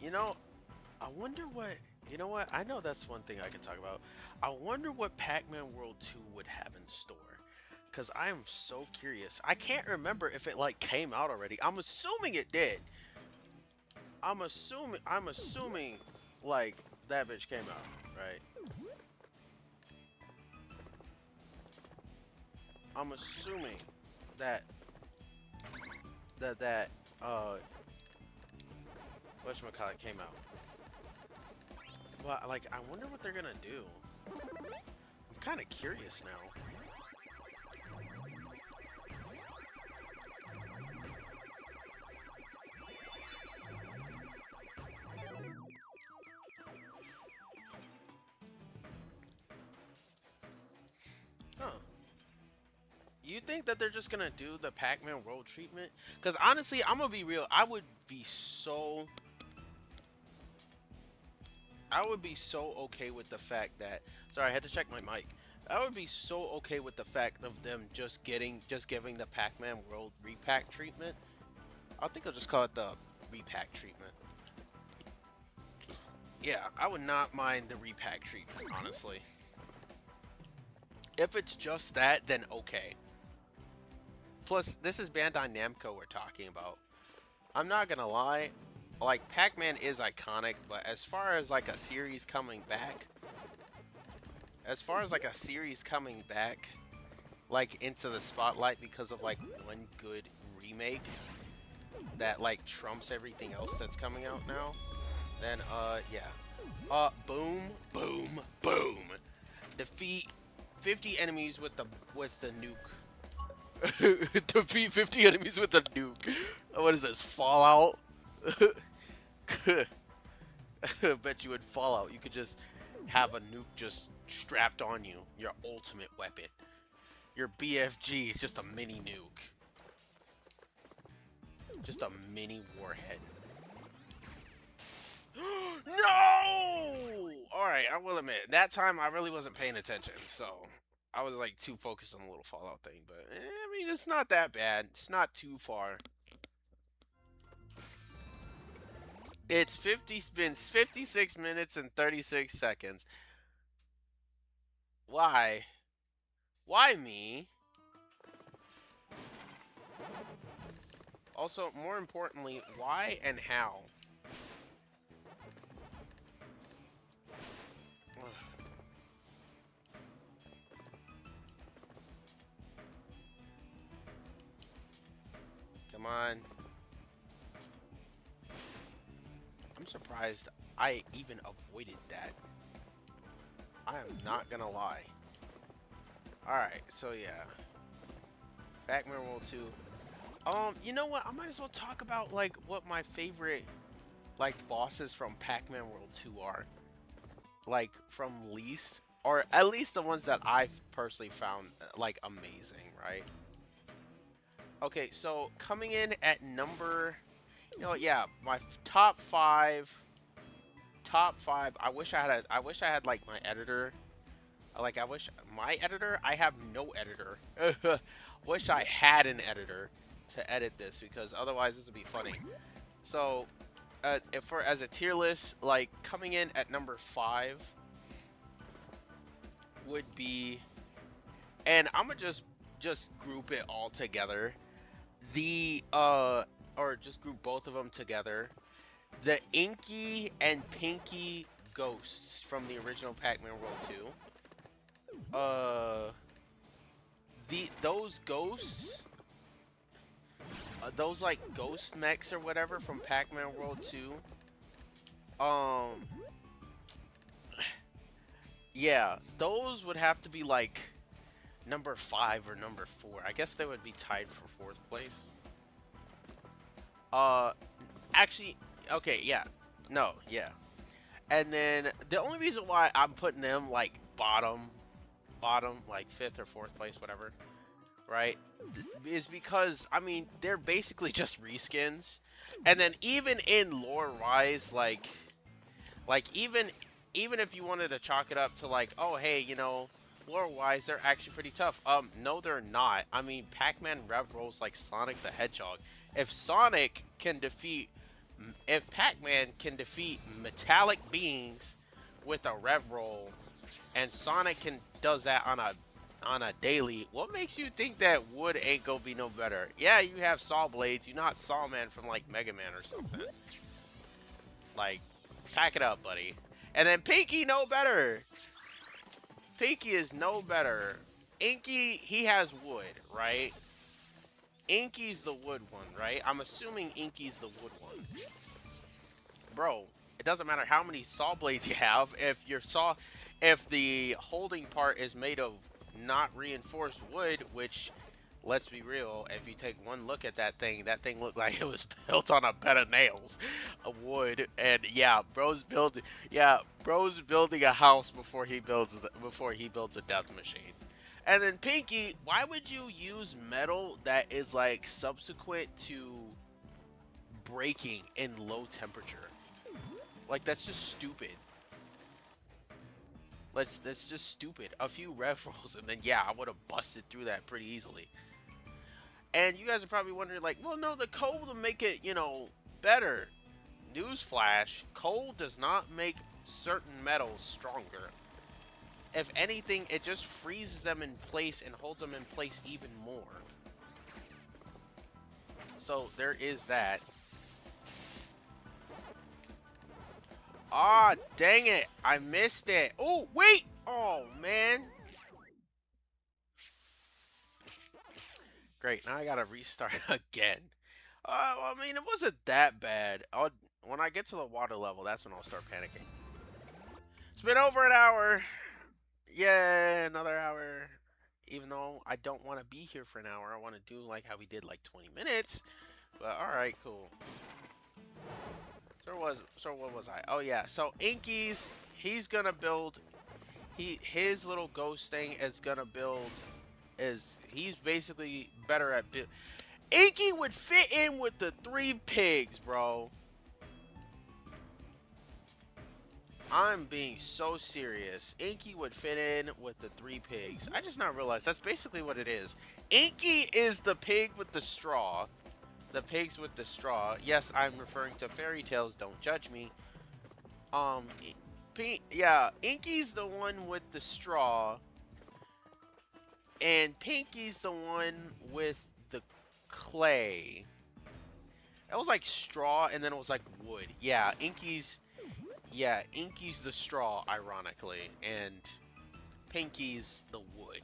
you know, I wonder what. You know what? I know that's one thing I could talk about. I wonder what Pac-Man World 2 would have in store. Cause I am so curious. I can't remember if it like came out already. I'm assuming it did. I'm assuming like that bitch came out, right? I'm assuming that that whatchamacallit came out. But like I wonder what they're gonna do. I'm kinda curious now. Huh. You think that they're just gonna do the Pac-Man World treatment? Because honestly, I'm gonna be real. I would be so okay with the fact that. Sorry, I had to check my mic. I would be so okay with the fact of them just giving the Pac-Man World Re-Pac treatment. I think I'll just call it the Re-Pac treatment. Yeah, I would not mind the Re-Pac treatment, honestly. If it's just that, then okay. Plus, this is Bandai Namco we're talking about. I'm not gonna lie, like Pac-Man is iconic, but as far as like a series coming back, like into the spotlight because of like one good remake that like trumps everything else that's coming out now, then yeah. Boom, boom, boom. Defeat 50 enemies with the nuke. Defeat 50 enemies with a nuke. What is this? Fallout? Bet you would Fallout. You could just have a nuke just strapped on you. Your ultimate weapon. Your BFG is just a mini nuke. Just a mini warhead. No! Alright, I will admit, that time I really wasn't paying attention, so I was like too focused on the little Fallout thing, but I mean, it's not that bad. It's not too far. It's been 56 minutes and 36 seconds. Why? Why me? Also, more importantly, why and how? Come on. I'm surprised I even avoided that. I am not gonna lie. Alright, so yeah. Pac-Man World 2. You know what? I might as well talk about like what my favorite like bosses from Pac-Man World 2 are. Like from least, or at least the ones that I've personally found like amazing, right? Okay, so coming in at number, yeah, my top five. Top five. I wish I had like my editor. Like I wish my editor. I have no editor. Wish I had an editor to edit this because otherwise this would be funny. So, if for as a tier list, like coming in at number 5 would be, and I'm gonna just group it all together. The or just group both of them together. The Inky and Pinky ghosts from the original Pac-Man World 2. Those ghosts, those like ghost mechs or whatever from Pac-Man World 2. Yeah, those would have to be like number 5 or number 4. I guess they would be tied for 4th place. Uh, actually, okay, yeah, no, yeah. And then the only reason why I'm putting them like bottom, like 5th or 4th place, whatever, right, is because I mean they're basically just reskins, and then even in lore wise, like even if you wanted to chalk it up to like, oh hey, lore wise they're actually pretty tough. No, they're not. I mean, Pac-Man rev rolls like Sonic the Hedgehog. If Sonic can defeat, if Pac-Man can defeat metallic beings with a rev roll, and Sonic does that on a daily, what makes you think that wood ain't gonna be no better? Yeah, you have saw blades. You're not Sawman from like Mega Man or something. Like, pack it up, buddy. And then Pinky, no better. Pinky is no better. Inky, he has wood, right? Inky's the wood one, right? I'm assuming Inky's the wood one. Bro, it doesn't matter how many saw blades you have if the holding part is made of not reinforced wood, which, let's be real, if you take one look at that thing looked like it was built on a bed of nails of wood. And yeah, bro's building a house before he builds a death machine. And then Pinky, why would you use metal that is like subsequent to breaking in low temperature? Like, that's just stupid. That's just stupid. A few rev rolls and then yeah, I would have busted through that pretty easily. And you guys are probably wondering like, well no, the coal will make it, better. Newsflash, coal does not make certain metals stronger. If anything, it just freezes them in place and holds them in place even more. So there is that. Ah, dang it. I missed it. Oh, wait. Oh, man. Great. Now I got to restart again. I mean, it wasn't that bad. When I get to the water level, that's when I'll start panicking. It's been over an hour. Yeah, another hour. Even though I don't want to be here for an hour. I want to do like how we did like 20 minutes. But alright, cool. So what was I? Oh yeah, so Inky's, he's gonna build, his little ghost thing is gonna build, he's basically better at build. Inky would fit in with the 3 pigs, bro. I'm being so serious. Inky would fit in with the three pigs. I just not realized that's basically what it is. Inky is the pig with the straw. The pigs with the straw. Yes, I'm referring to fairy tales. Don't judge me. Um, yeah, Inky's the one with the straw, and Pinky's the one with the clay. It was like straw, and then it was like wood. Yeah, Inky's the straw, ironically, and Pinky's the wood.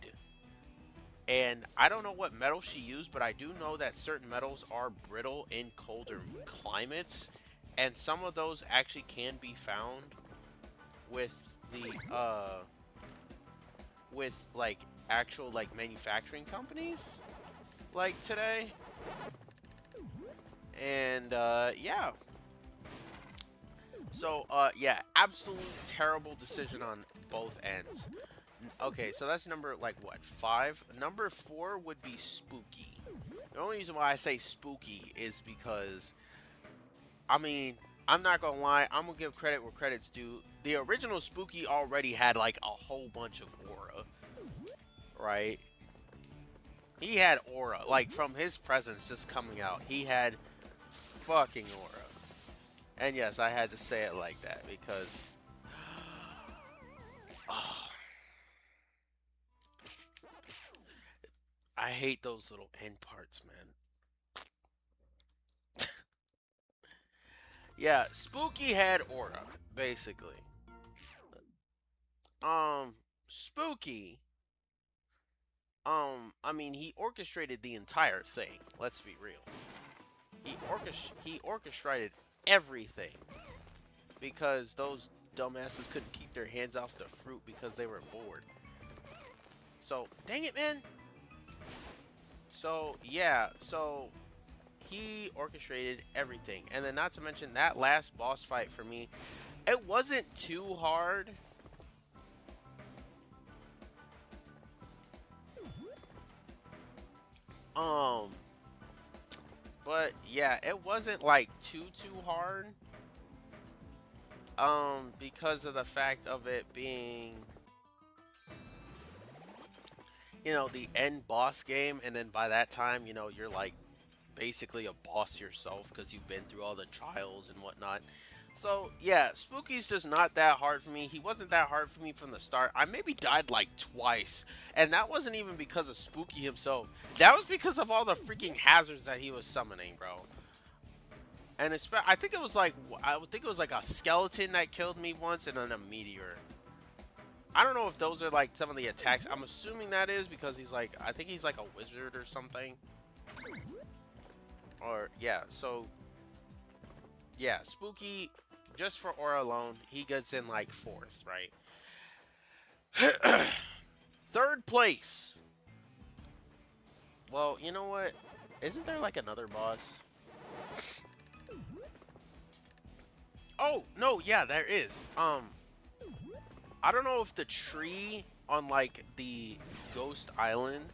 And I don't know what metal she used, but I do know that certain metals are brittle in colder climates, and some of those actually can be found with the with like actual like manufacturing companies like today. And yeah. So yeah, absolute terrible decision on both ends. Okay, so that's number like what, 5? Number 4 would be Spooky. The only reason why I say Spooky is because I mean, I'm not gonna lie, I'm gonna give credit where credit's due. The original Spooky already had like a whole bunch of aura, right? He had aura, like from his presence just coming out. He had fucking aura. And yes, I had to say it like that because oh, I hate those little end parts, man. Yeah, Spooky had aura, basically. Spooky, I mean, he orchestrated the entire thing. Let's be real. He orchestrated everything because those dumbasses couldn't keep their hands off the fruit because they were bored. So, dang it, man. So, yeah, so he orchestrated everything. And then not to mention that last boss fight for me, it wasn't too hard. Um, but yeah, it wasn't like too hard. Because of the fact of it being, the end boss game, and then by that time, you're like basically a boss yourself because you've been through all the trials and whatnot. So yeah, Spooky's just not that hard for me. He wasn't that hard for me from the start. I maybe died like twice, and that wasn't even because of Spooky himself. That was because of all the freaking hazards that he was summoning, bro. And I think it was like a skeleton that killed me once, and then a meteor. I don't know if those are like some of the attacks. I'm assuming that is because I think he's like a wizard or something. Or yeah, so yeah, Spooky, just for aura alone, he gets in like 4th, right? 3rd place. Well, you know what? Isn't there like another boss? Oh, no, yeah, there is. I don't know if the tree on like the Ghost Island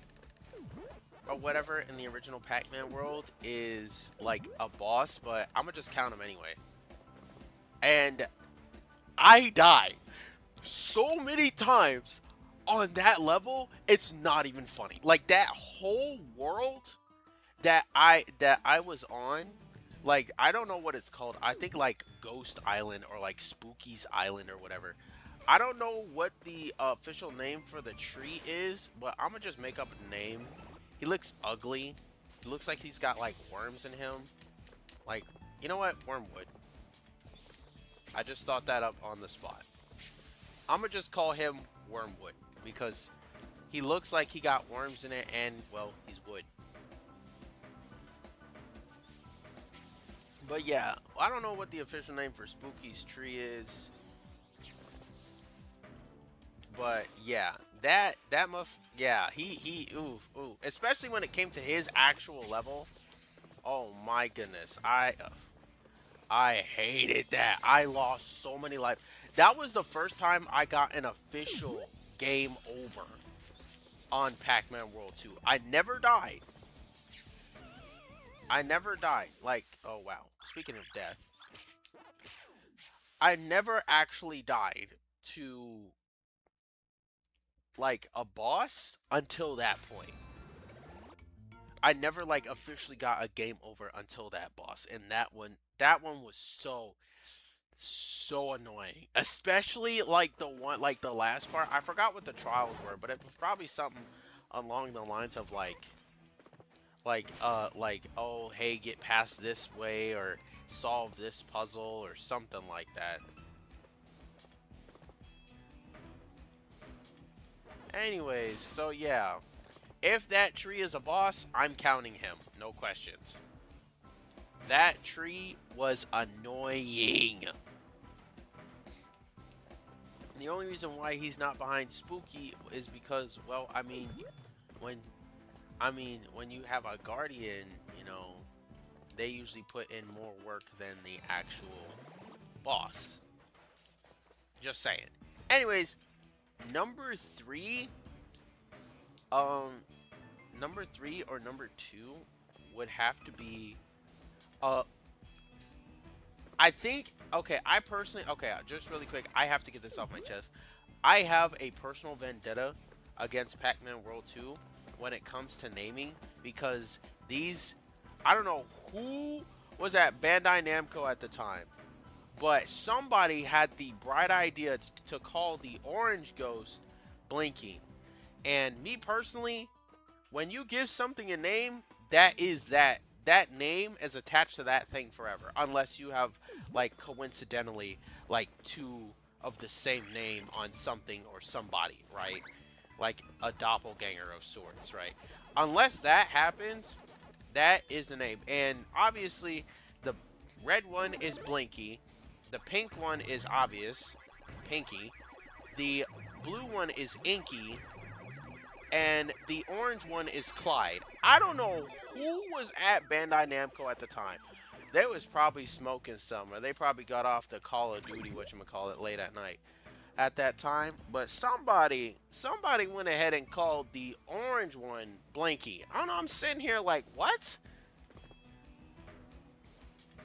or whatever in the original Pac-Man world is like a boss, but I'm gonna just count them anyway. And I die so many times on that level, it's not even funny. Like that whole world that I was on, like I don't know what it's called. I think like Ghost Island or like Spooky's Island or whatever. I don't know what the official name for the tree is, but I'm gonna just make up a name. He looks ugly. He looks like he's got like worms in him. Like, you know what? Wormwood. I just thought that up on the spot. I'm gonna just call him Wormwood because he looks like he got worms in it and, well, he's wood. But yeah, I don't know what the official name for Spooky's tree is. But yeah, yeah, he ooh, especially when it came to his actual level. Oh my goodness, I hated that. I lost so many lives. That was the first time I got an official game over on Pac-Man World 2. I never died. I never died. Like, oh wow. Speaking of death, I never actually died to like a boss until that point. I never like officially got a game over until that boss, and that one was so annoying. Especially like the one like the last part. I forgot what the trials were, but it was probably something along the lines of like oh hey get past this way or solve this puzzle or something like that. Anyways, so yeah. If that tree is a boss, I'm counting him. No questions. That tree was annoying. The only reason why he's not behind Spooky is because, well, when when you have a guardian, you know, they usually put in more work than the actual boss. Just saying. Anyways, number three, um, number three or number two would have to be, uh, I think, okay, I personally, okay, just really quick, I have to get this off my chest. I have a personal vendetta against Pac-Man World 2 when it comes to naming because these, I don't know who was at Bandai Namco at the time, but somebody had the bright idea to call the orange ghost Blinky. And me personally, when you give something a name, that name is attached to that thing forever, unless you have like coincidentally like two of the same name on something or somebody, right? Like a doppelganger of sorts, right? Unless that happens, that is the name. And obviously, the red one is Blinky, the pink one is obvious, Pinky, the blue one is Inky, and the orange one is Clyde. I don't know who was at Bandai Namco at the time. They was probably smoking some, or they probably got off the Call of Duty, whatchamacallit, late at night at that time. But somebody went ahead and called the orange one Blinky. I don't know, I'm sitting here like, what?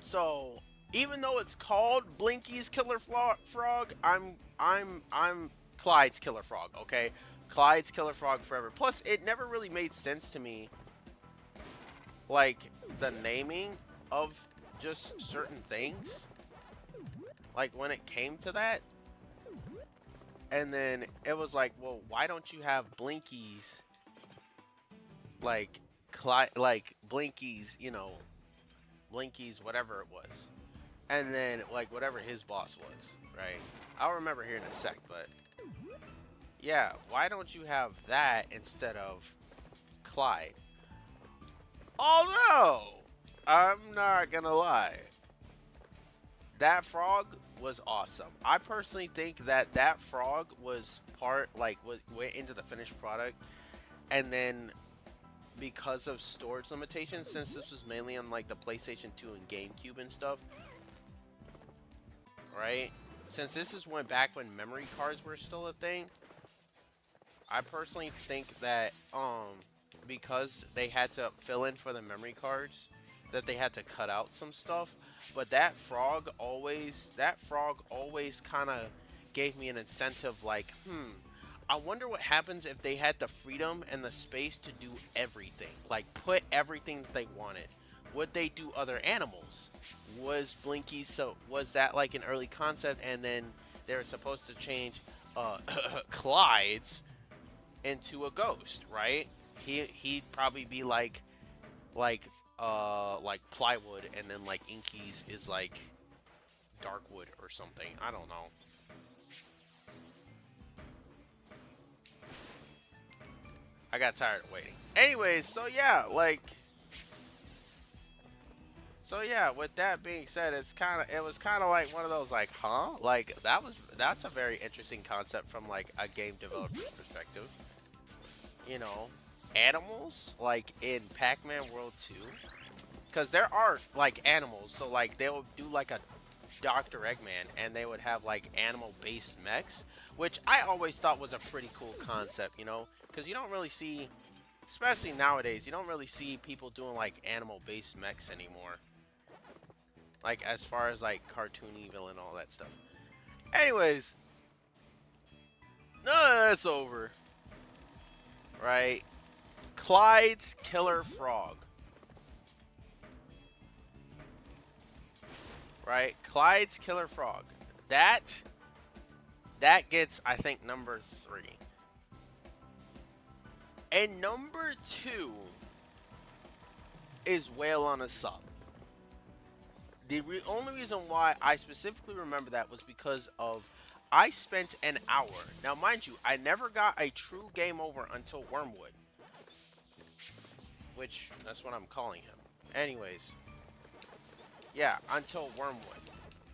So, even though it's called Blinky's Killer Frog, I'm Clyde's Killer Frog, okay? Clyde's Killer Frog forever. Plus, it never really made sense to me, like, the naming of just certain things. Like, when it came to that. And then it was like, well, why don't you have Blinky's, like, Blinky's, you know, Blinky's whatever it was. And then, like, whatever his boss was, right? I'll remember here in a sec, but yeah, why don't you have that instead of Clyde? Although, I'm not gonna lie, that frog was awesome. I personally think that that frog was went into the finished product, and then because of storage limitations, since this was mainly on like the PlayStation 2 and GameCube and stuff, right? Since this is back when memory cards were still a thing, I personally think that because they had to fill in for the memory cards, that they had to cut out some stuff. But that frog always kind of gave me an incentive like, I wonder what happens if they had the freedom and the space to do everything. Like put everything that they wanted. Would they do other animals? Was that like an early concept and then they were supposed to change Clyde's into a ghost, right? He'd probably be like plywood, and then like Inky's is like darkwood or something. I don't know. I got tired of waiting. Anyways, so yeah, with that being said, it was kind of like one of those like, huh? Like that's a very interesting concept from like a game developer's perspective. You know, animals like in Pac-Man World 2, because there are like animals. So like they would do like a Dr. Eggman, and they would have like animal-based mechs, which I always thought was a pretty cool concept. You know, because you don't really see, especially nowadays, you don't really see people doing like animal-based mechs anymore. Like as far as like cartoony villain, all that stuff. Anyways, none of that's over, right? Clyde's Killer Frog, right? Clyde's Killer Frog. That that gets, I think, number 3. And number 2 is Whale on a Sub. The only reason why I specifically remember that was because of I spent an hour. Now, mind you, I never got a true game over until Wormwood, which that's what I'm calling him. Anyways, yeah, until Wormwood.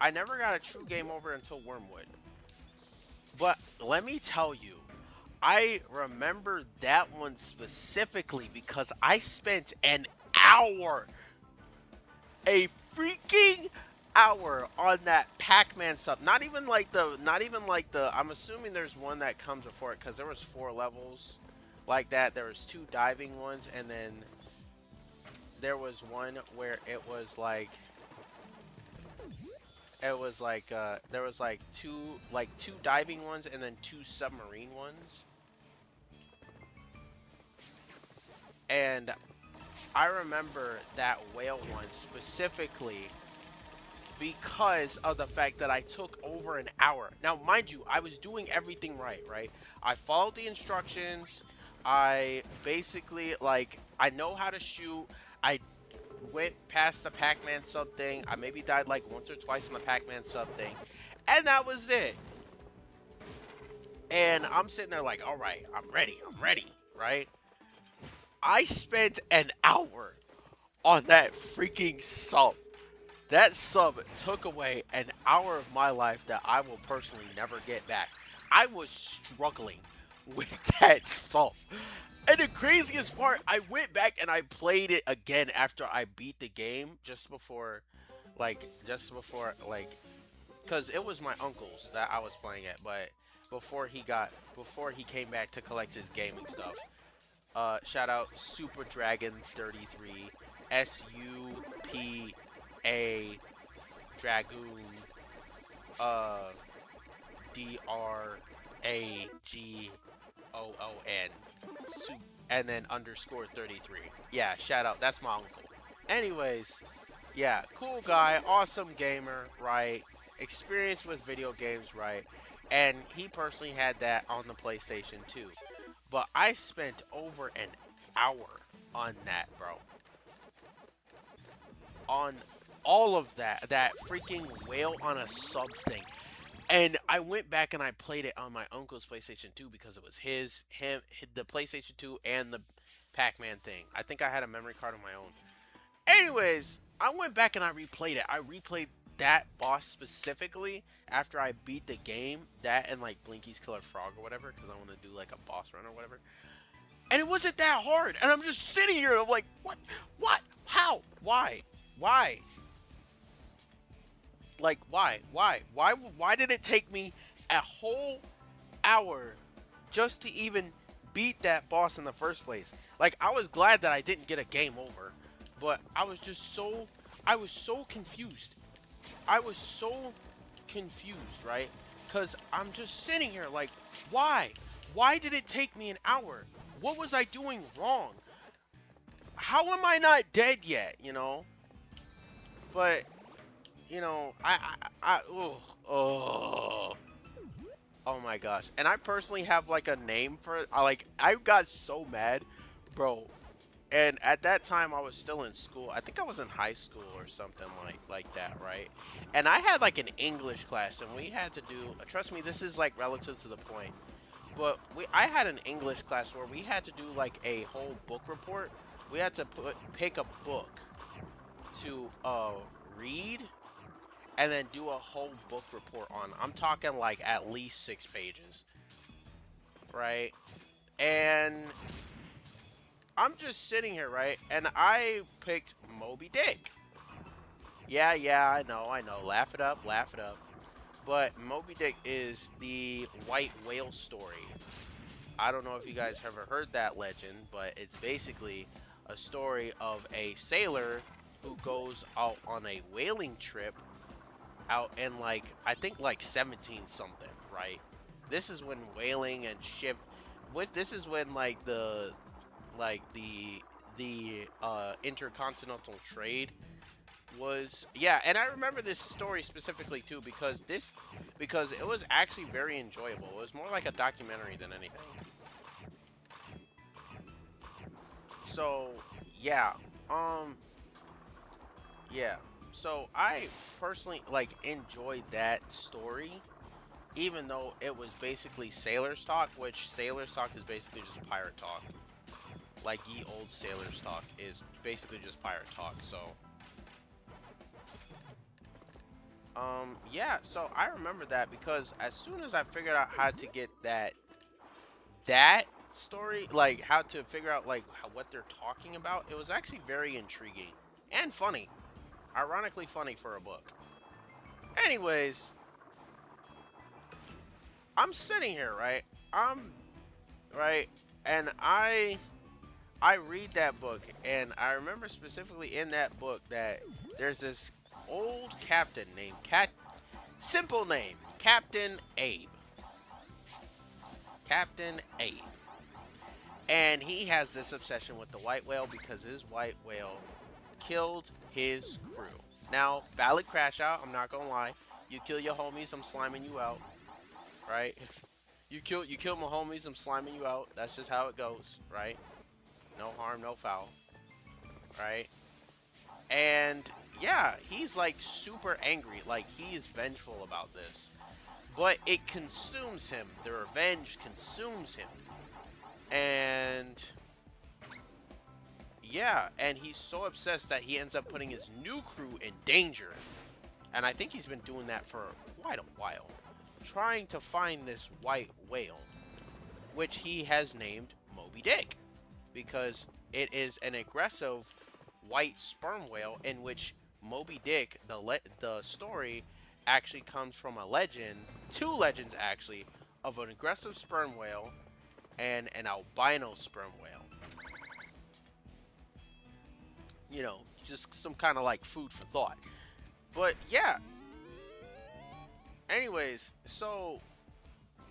I never got a true game over until Wormwood. But let me tell you, I remember that one specifically because I spent an hour, a freaking hour on that Pac-Man sub. Not even like the, I'm assuming there's one that comes before it because there was 4 levels like that. There was 2 diving ones, and then there was one where there was like two diving ones and then 2 submarine ones. And I remember that whale one specifically because of the fact that I took over an hour. Now, mind you, I was doing everything right, right? I followed the instructions. I basically, like, I know how to shoot. I went past the Pac-Man sub thing. I maybe died like once or twice on the Pac-Man sub thing. And that was it. And I'm sitting there like, all right, I'm ready, right? I spent an hour on that freaking sub. That sub took away an hour of my life that I will personally never get back. I was struggling with that sub. And the craziest part, I went back and I played it again after I beat the game because it was my uncle's that I was playing it, but before he came back to collect his gaming stuff. Shout out Super Dragon 33, SUPA Dragoon, DRAGOON, and then underscore 33. Yeah, shout out. That's my uncle. Anyways, yeah, cool guy, awesome gamer, right? Experience with video games, right? And he personally had that on the PlayStation 2. But I spent over an hour on that, bro. On all of that freaking whale on a sub thing. And I went back and I played it on my uncle's PlayStation 2 because it was the PlayStation 2 and the Pac-Man thing. I think I had a memory card of my own. Anyways, I went back and I replayed it. I replayed that boss specifically after I beat the game, that and like Blinky's Killer Frog or whatever, because I want to do like a boss run or whatever. And it wasn't that hard. And I'm just sitting here and I'm like, what, how, why? Like, why did it take me a whole hour just to even beat that boss in the first place? Like, I was glad that I didn't get a game over, but I was so confused. I was so confused, right? Because I'm just sitting here like, why? Why did it take me an hour? What was I doing wrong? How am I not dead yet, you know? But, you know, oh my gosh. And I personally have like a name for it. I got so mad, bro. And at that time, I was still in school. I think I was in high school or something like that, right? And I had like an English class, and we had to do. Trust me, this is like relative to the point. But I had an English class where we had to do like a whole book report. We had to pick a book to read, and then do a whole book report on. I'm talking like at least 6 pages, right? And I'm just sitting here, right? And I picked Moby Dick. Yeah, I know. Laugh it up. But Moby Dick is the white whale story. I don't know if you guys have ever heard that legend, but it's basically a story of a sailor who goes out on a whaling trip out in like I think like 17 something, right? This is when whaling and ship with this is when like the intercontinental trade was, yeah. And I remember this story specifically too because it was actually very enjoyable. It was more like a documentary than anything. So yeah, um, yeah. So I personally like enjoyed that story, even though it was basically sailor's talk, which sailor's talk is basically just pirate talk. Like ye old sailor's talk is basically just pirate talk. So yeah, so I remember that because as soon as I figured out how to get that story, like how to figure out like what they're talking about, it was actually very intriguing and funny. Ironically funny for a book. Anyways, I'm sitting here, right? I'm right, and I read that book, and I remember specifically in that book that there's this old captain named simple name, Captain Abe. Captain Abe. And he has this obsession with the white whale because his white whale killed his crew. Now, valid crash out, I'm not gonna lie. You kill your homies, I'm sliming you out. Right? You kill my homies, I'm sliming you out. That's just how it goes, right? No harm, no foul. Right? And yeah, he's like super angry. Like he's vengeful about this. But it consumes him. The revenge consumes him. And yeah, and he's so obsessed that he ends up putting his new crew in danger. And I think he's been doing that for quite a while. Trying to find this white whale, which he has named Moby Dick. Because it is an aggressive white sperm whale in which Moby Dick, the story, actually comes from a legend, two legends actually, of an aggressive sperm whale and an albino sperm whale. You know, just some kind of like food for thought. But yeah, anyways, so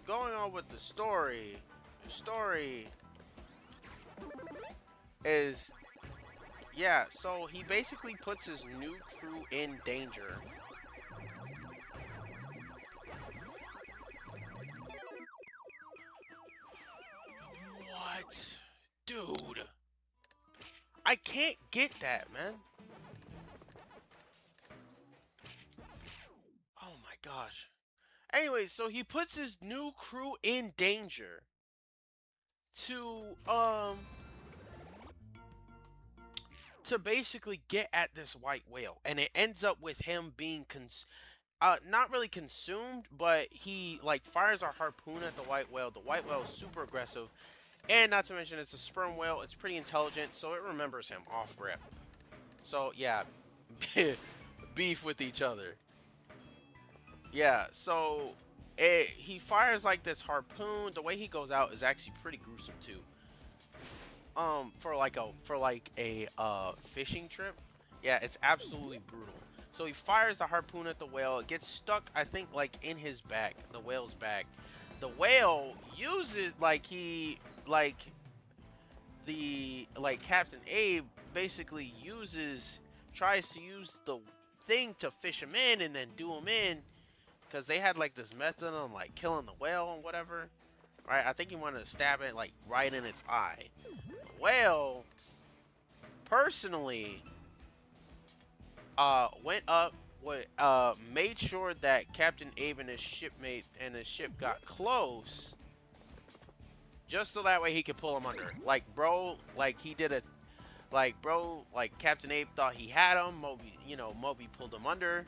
going on with the story is, yeah, so he basically puts his new crew in danger. What? Dude. I can't get that, man. Oh my gosh. Anyway, so he puts his new crew in danger to to basically get at this white whale, and it ends up with him being not really consumed, but he like fires a harpoon at the white whale. The white whale is super aggressive, and not to mention it's a sperm whale. It's pretty intelligent, so it remembers him off rip. So yeah, beef with each other. Yeah, so he fires like this harpoon. The way he goes out is actually pretty gruesome too. For like a fishing trip, yeah, it's absolutely brutal. So he fires the harpoon at the whale. It gets stuck, I think, like in his back, the whale's back. The whale uses like Captain Abe basically tries to use the thing to fish him in and then do him in because they had like this method on like killing the whale and whatever. Right? I think he wanted to stab it like right in its eye. The whale personally went up with made sure that Captain Abe and his shipmate and his ship got close just so that way he could pull him under. Like bro, like he did a like Captain Abe thought he had him. Moby pulled him under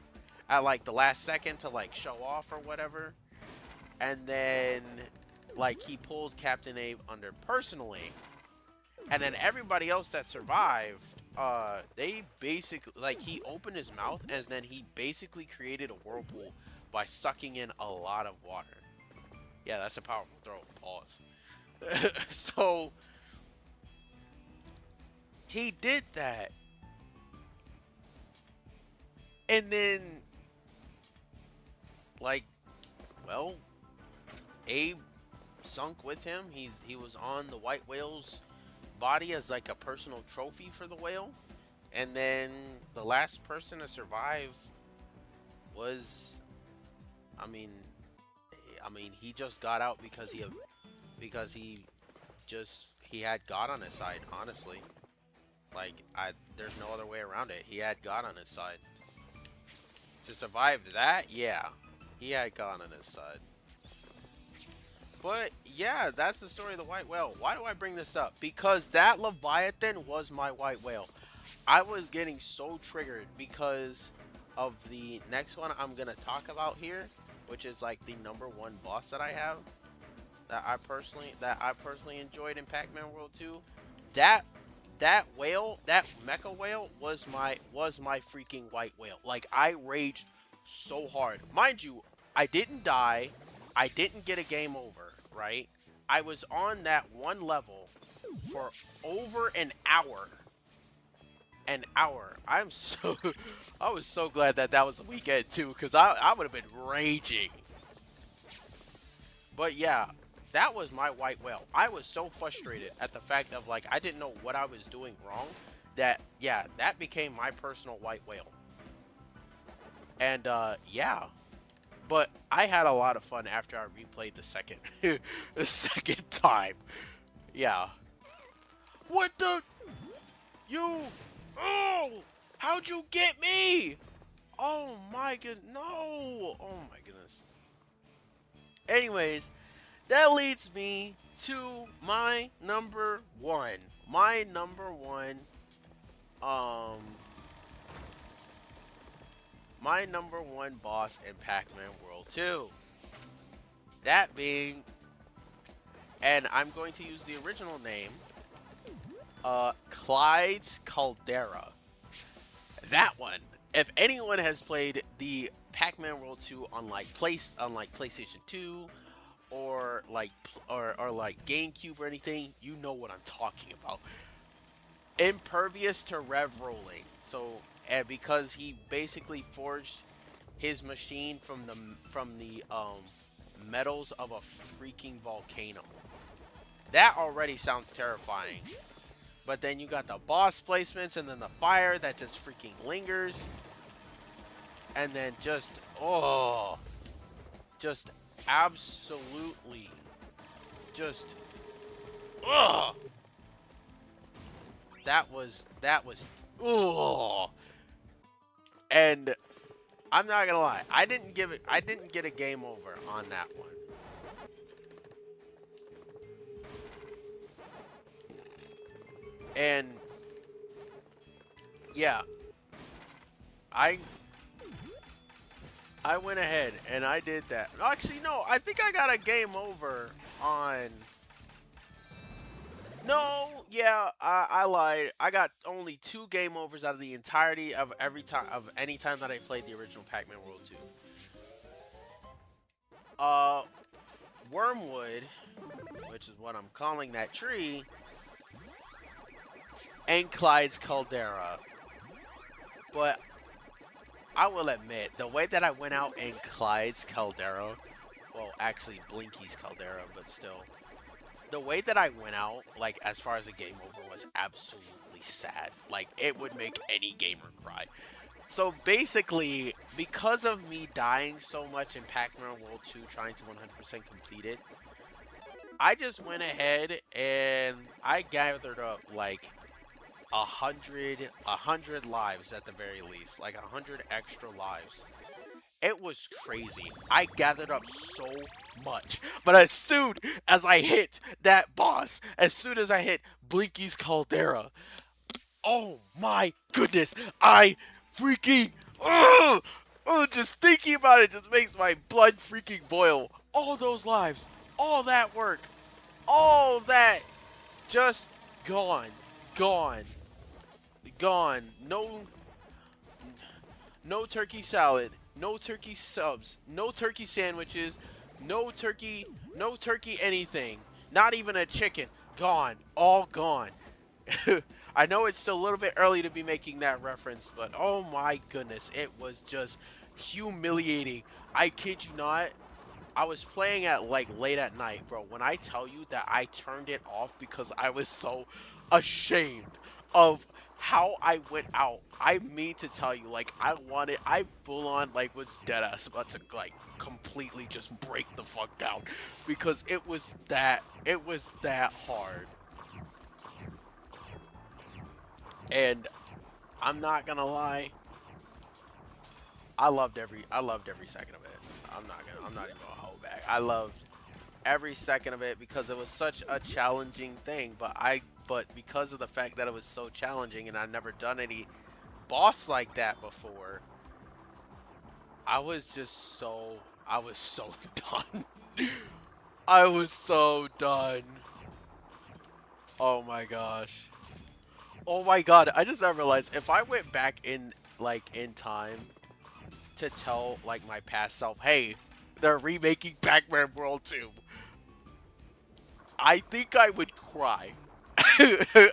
at like the last second to like show off or whatever. And then like he pulled Captain Abe under personally. And then everybody else that survived, they basically like he opened his mouth and then he basically created a whirlpool by sucking in a lot of water. Yeah, that's a powerful throw. Pause. So he did that, And then, like, well, Abe sunk with him. He was on the white whale's body as like a personal trophy for the whale. And then the last person to survive was, I mean, he just got out because he had God on his side. Honestly, like there's no other way around it. He had God on his side to survive that. Yeah, he had God on his side. But yeah, that's the story of the white whale. Why do I bring this up? Because that Leviathan was my white whale. I was getting so triggered because of the next one I'm gonna talk about here, which is like the #1 boss that I have that I personally enjoyed in Pac-Man World 2. That whale, that mecha whale was my freaking white whale. Like I raged so hard. Mind you, I didn't die. I didn't get a game over, right? I was on that one level for over an hour. An hour. I was so glad that that was the weekend too, because I would have been raging. But yeah, that was my white whale. I was so frustrated at the fact of like I didn't know what I was doing wrong that yeah, that became my personal white whale. And yeah, but I had a lot of fun after I replayed the second the second time. Yeah. What the you Oh! How'd you get me? Oh my goodness. No! Oh my goodness. Anyways, that leads me to my number one. My number one, um, my #1 boss in Pac-Man World 2. That being, and I'm going to use the original name, Clyde's Caldera. That one. If anyone has played the Pac-Man World 2 on like PlayStation 2 or like GameCube or anything, you know what I'm talking about. Impervious to rev rolling. So, and because he basically forged his machine from the metals of a freaking volcano. That already sounds terrifying. But then you got the boss placements and then the fire that just freaking lingers. And then just, oh, just absolutely, just, oh, that was, oh. And I'm not gonna lie, I didn't get a game over on that one. And yeah, I went ahead and I did that. Actually, no, I think I got a game over on. No, yeah, I lied. I got only 2 game overs out of the entirety of any time that I played the original Pac-Man World 2. Wormwood, which is what I'm calling that tree, and Clyde's Caldera. But I will admit, the way that I went out in Clyde's Caldera, well, actually Blinky's Caldera, but still, the way that I went out, like, as far as the game over, was absolutely sad. Like, it would make any gamer cry. So, basically, because of me dying so much in Pac-Man World 2, trying to 100% complete it, I just went ahead and I gathered up, like, 100 lives at the very least, like 100 extra lives. It was crazy. I gathered up so much, but as soon as I hit that boss, as soon as I hit Blinky's Caldera, oh my goodness, I freaking just thinking about it just makes my blood freaking boil. All those lives, all that work, all that just gone, gone. Gone. No turkey salad, no turkey subs, no turkey sandwiches, no turkey anything. Not even a chicken. Gone. All gone. I know it's still a little bit early to be making that reference, but oh my goodness, it was just humiliating. I kid you not. I was playing at like late at night, bro. When I tell you that I turned it off because I was so ashamed of how I went out. I mean to tell you, like I full on like was dead ass about to like completely just break the fuck down because it was that hard. And I'm not gonna lie, I loved every second of it. I'm not even gonna hold back. I loved every second of it because it was such a challenging thing. But because of the fact that it was so challenging and I'd never done any boss like that before, I was so done. I was so done. Oh my gosh. Oh my god, I just now realized if I went back in like in time to tell like my past self, hey, they're remaking Pac-Man World 2, I think I would cry.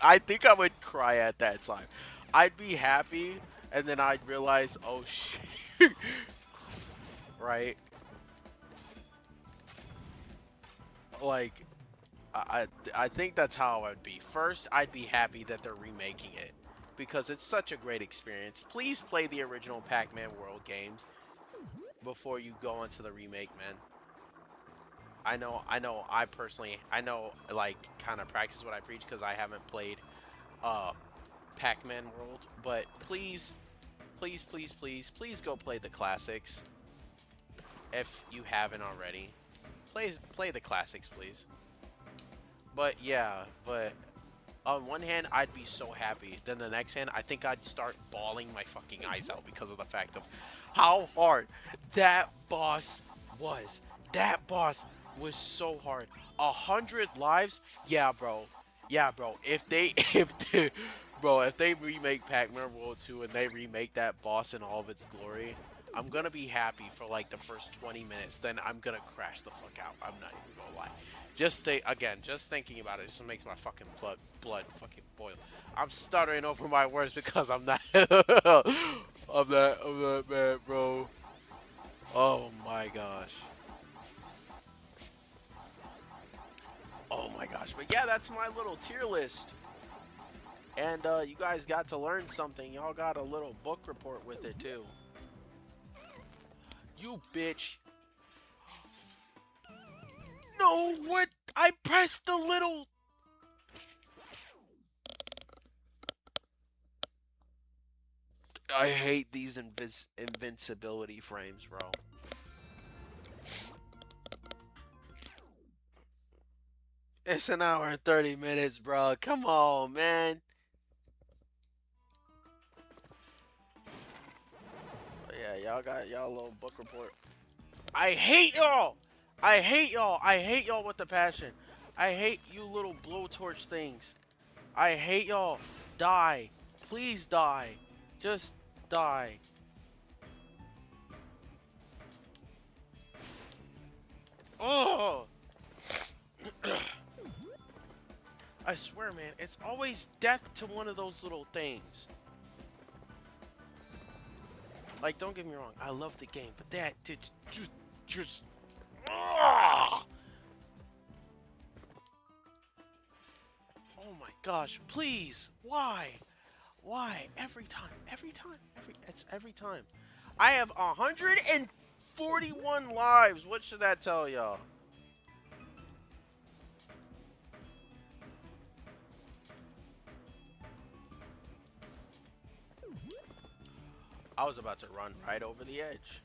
I think I would cry at that time. I'd be happy, and then I'd realize, oh shit, right? Like, I think that's how I'd be. First, I'd be happy that they're remaking it because it's such a great experience. Please play the original Pac-Man World games before you go into the remake, man. I personally, I know, like, kind of practice what I preach because I haven't played uh Pac-Man World, but please, please, please, please, please go play the classics if you haven't already. Play the classics, please. But yeah, but on one hand, I'd be so happy. Then the next hand, I think I'd start bawling my fucking eyes out because of the fact of how hard that boss was. That boss was so hard. 100 lives? Yeah, bro. Yeah, bro. If they, bro, if they remake Pac-Man World 2 and they remake that boss in all of its glory, I'm gonna be happy for like the first 20 minutes. Then I'm gonna crash the fuck out. I'm not even gonna lie. Just thinking about it just makes my fucking blood fucking boil. I'm stuttering over my words because I'm not I'm that mad, bro. Oh my gosh. Oh my gosh. But yeah, that's my little tier list. And you guys got to learn something. Y'all got a little book report with it too. You bitch. No, what? I pressed the little. I hate these invincibility frames, bro. It's an hour and 30 minutes, bro. Come on, man. But yeah, y'all got y'all a little book report. I hate y'all. I hate y'all. I hate y'all with the passion. I hate you little blowtorch things. I hate y'all. Die. Please die. Just die. Oh. I swear, man, it's always death to one of those little things. Like, don't get me wrong, I love the game, but that did just. Ah! Oh my gosh, please, why? Why? Every time, it's every time. I have 141 lives. What should that tell y'all? I was about to run right over the edge.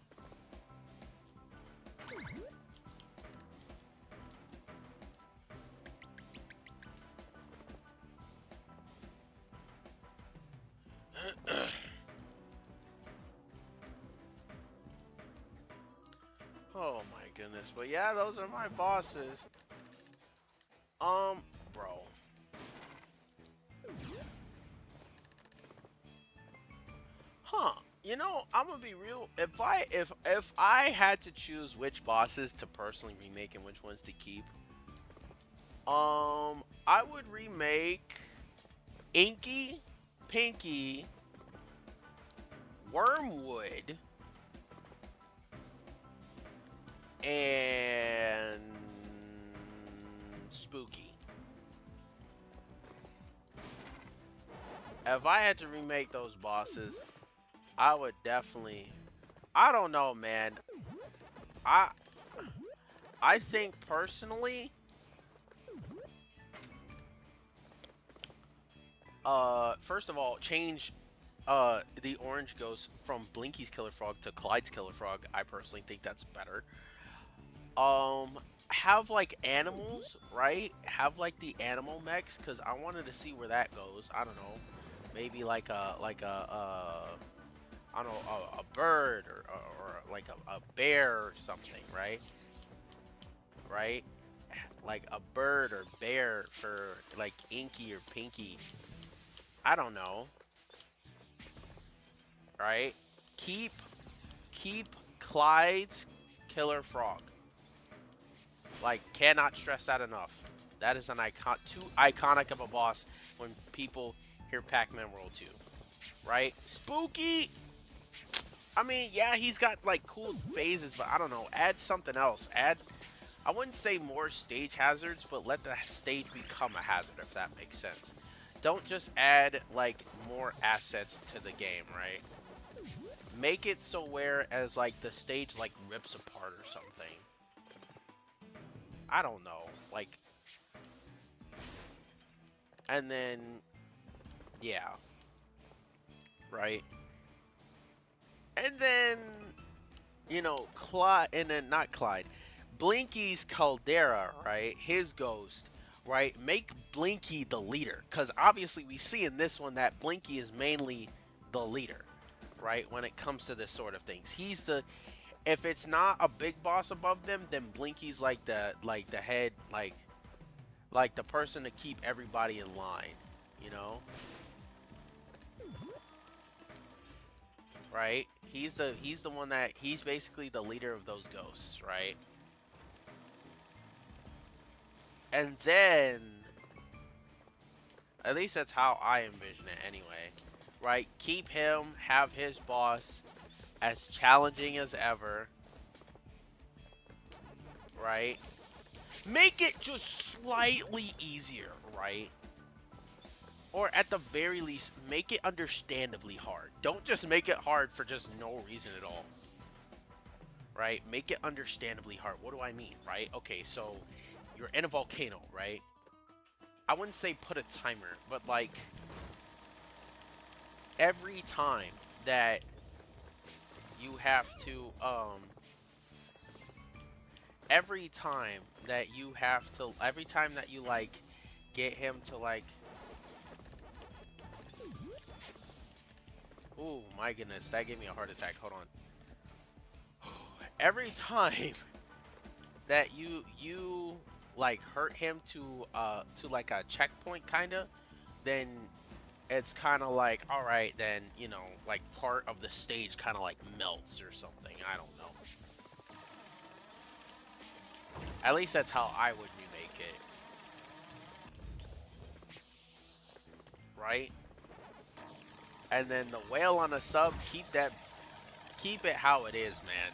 Oh my goodness. But yeah, those are my bosses. Bro. Huh. You know, I'm gonna be real. If I had to choose which bosses to personally remake and which ones to keep, I would remake Inky, Pinky, Wormwood, and Spooky. If I had to remake those bosses, I would definitely. I don't know, man. I I think personally, first of all, change the orange ghost from Blinky's Killer Frog to Clyde's Killer Frog. I personally think that's better. Have like animals, right? Have like the animal mechs, cause I wanted to see where that goes. I don't know, maybe I don't know, a bird or like a bear or something, right? Right? Like a bird or bear for like Inky or Pinky. I don't know, right? Keep keep Clyde's Killer Frog. Like, cannot stress that enough. That is an icon, too iconic of a boss when people hear Pac-Man World 2, right? Spooky. I mean, yeah, he's got like cool phases, but I don't know. Add something else. Add, I wouldn't say more stage hazards, but let the stage become a hazard, if that makes sense. Don't just add like more assets to the game, right? Make it so where as like the stage like rips apart or something. I don't know. Like, and then yeah, right. And then Clyde, and then not Clyde, Blinky's Caldera, right? His ghost, right? Make Blinky the leader, because obviously we see in this one that Blinky is mainly the leader, right? When it comes to this sort of things, he's the. If it's not a big boss above them, then Blinky's like the head, like the person to keep everybody in line, you know? Right? He's the one that he's basically the leader of those ghosts, right? And then at least that's how I envision it anyway. Right? Keep him, have his boss as challenging as ever, right? Make it just slightly easier, right? Or at the very least, make it understandably hard. Don't just make it hard for just no reason at all. Right? Make it understandably hard. What do I mean, right? Okay, so you're in a volcano, right? I wouldn't say put a timer, but like every time that you have to every time that you like get him to like, oh my goodness, that gave me a heart attack. Hold on. Every time that you like hurt him to like a checkpoint kind of, then it's kind of like, all right, then like part of the stage kind of like melts or something. I don't know. At least that's how I would remake it, right? And then the whale on a sub, keep it how it is, man,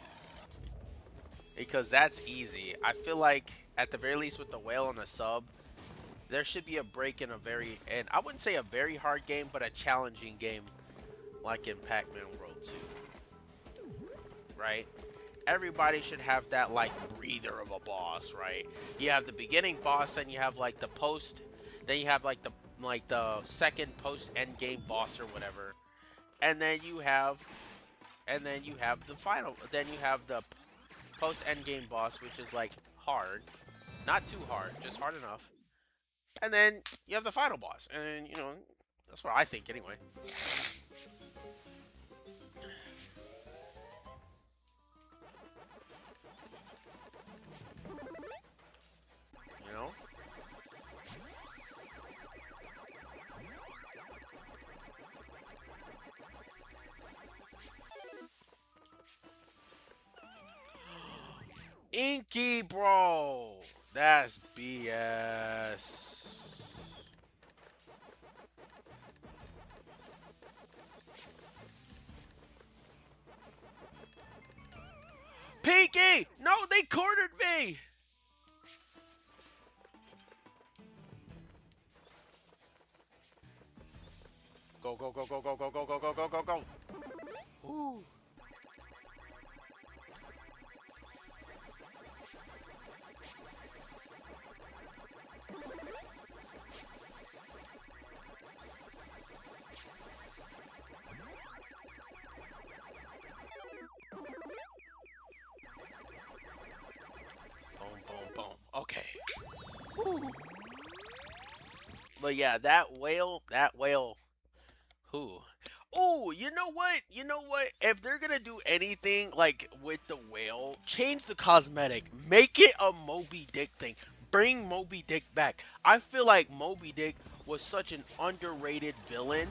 because that's easy. I feel like at the very least with the whale on a sub, there should be a break in a very, and I wouldn't say a very hard game, but a challenging game like in Pac-Man World 2, right? Everybody should have that like breather of a boss, right? You have the beginning boss, then you have like the post, then you have like the second post end game boss or whatever, and then you have the final. Then you have the post end game boss, which is like hard, not too hard, just hard enough. And then you have the final boss, and that's what I think anyway. You know, Inky, bro, that's BS. Pinky! No, they cornered me! Go, go, go, go, go, go, go, go, go, go, go, go. Ooh. Boom, boom, boom. Okay. Woo. But yeah, that whale, who? Oh, you know what? You know what? If they're gonna do anything like with the whale, change the cosmetic. Make it a Moby Dick thing. Bring Moby Dick back. I feel like Moby Dick was such an underrated villain.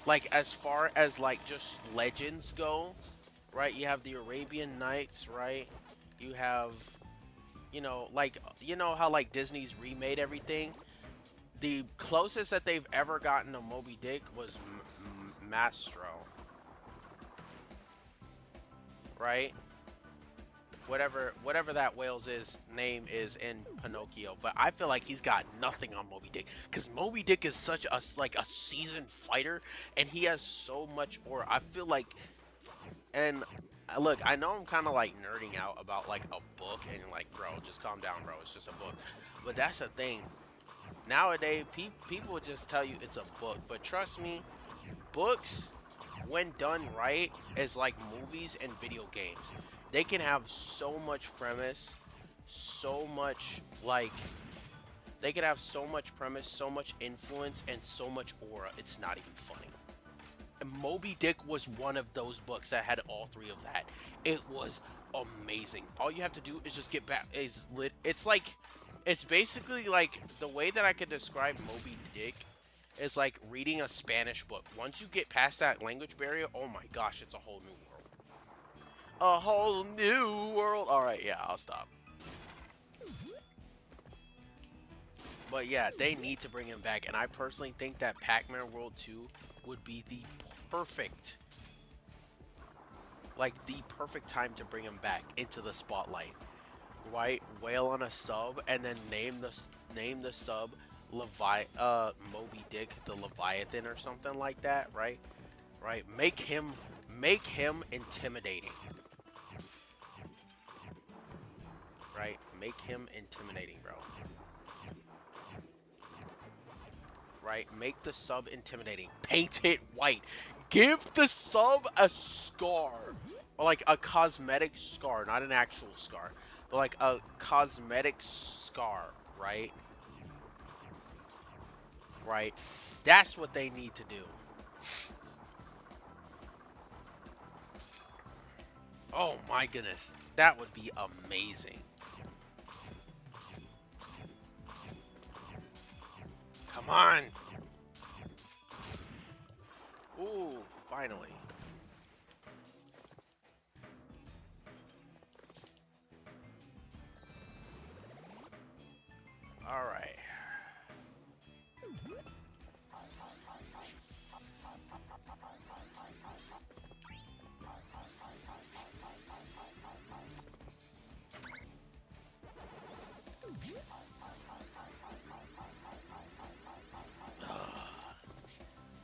Like as far as like just legends go, right? You have the Arabian Nights, right? You have, like you know how like Disney's remade everything. The closest that they've ever gotten to Moby Dick was Mastro, right? Whatever that whale's name is in Pinocchio, but I feel like he's got nothing on Moby Dick because Moby Dick is such a like a seasoned fighter, and he has so much aura. I feel like, and look, I know I'm kind of like nerding out about like a book, and like, bro, just calm down, bro. It's just a book, but that's the thing. Nowadays, people just tell you it's a book, but trust me, books, when done right, is like movies and video games. They can have so much premise, so much like they can have so much premise, so much influence, and so much aura. It's not even funny. And Moby Dick was one of those books that had all three of that. It was amazing. All you have to do is just get back. Is lit. It's like, it's basically like the way that I could describe Moby Dick is like reading a Spanish book. Once you get past that language barrier, oh my gosh, it's a whole new world. A whole new world. All right, yeah, I'll stop. But yeah, they need to bring him back, and I personally think that Pac-Man World 2 would be the perfect, like the perfect time to bring him back into the spotlight. Right, whale on a sub, and then name the sub Moby Dick the Leviathan or something like that. Right, right. Make him intimidating. Right, make him intimidating, bro. Right? Make the sub intimidating. Paint it white. Give the sub a scar. Or like a cosmetic scar, not an actual scar. But like a cosmetic scar, right? Right? That's what they need to do. Oh my goodness. That would be amazing. Come on. Ooh, finally. All right.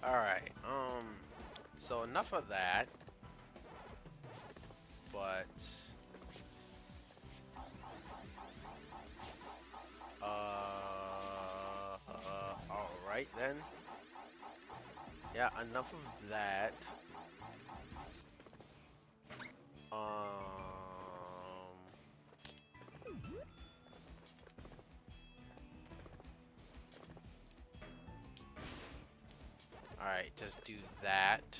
All right. So enough of that. But all right then. Yeah, enough of that. Um, all right, just do that.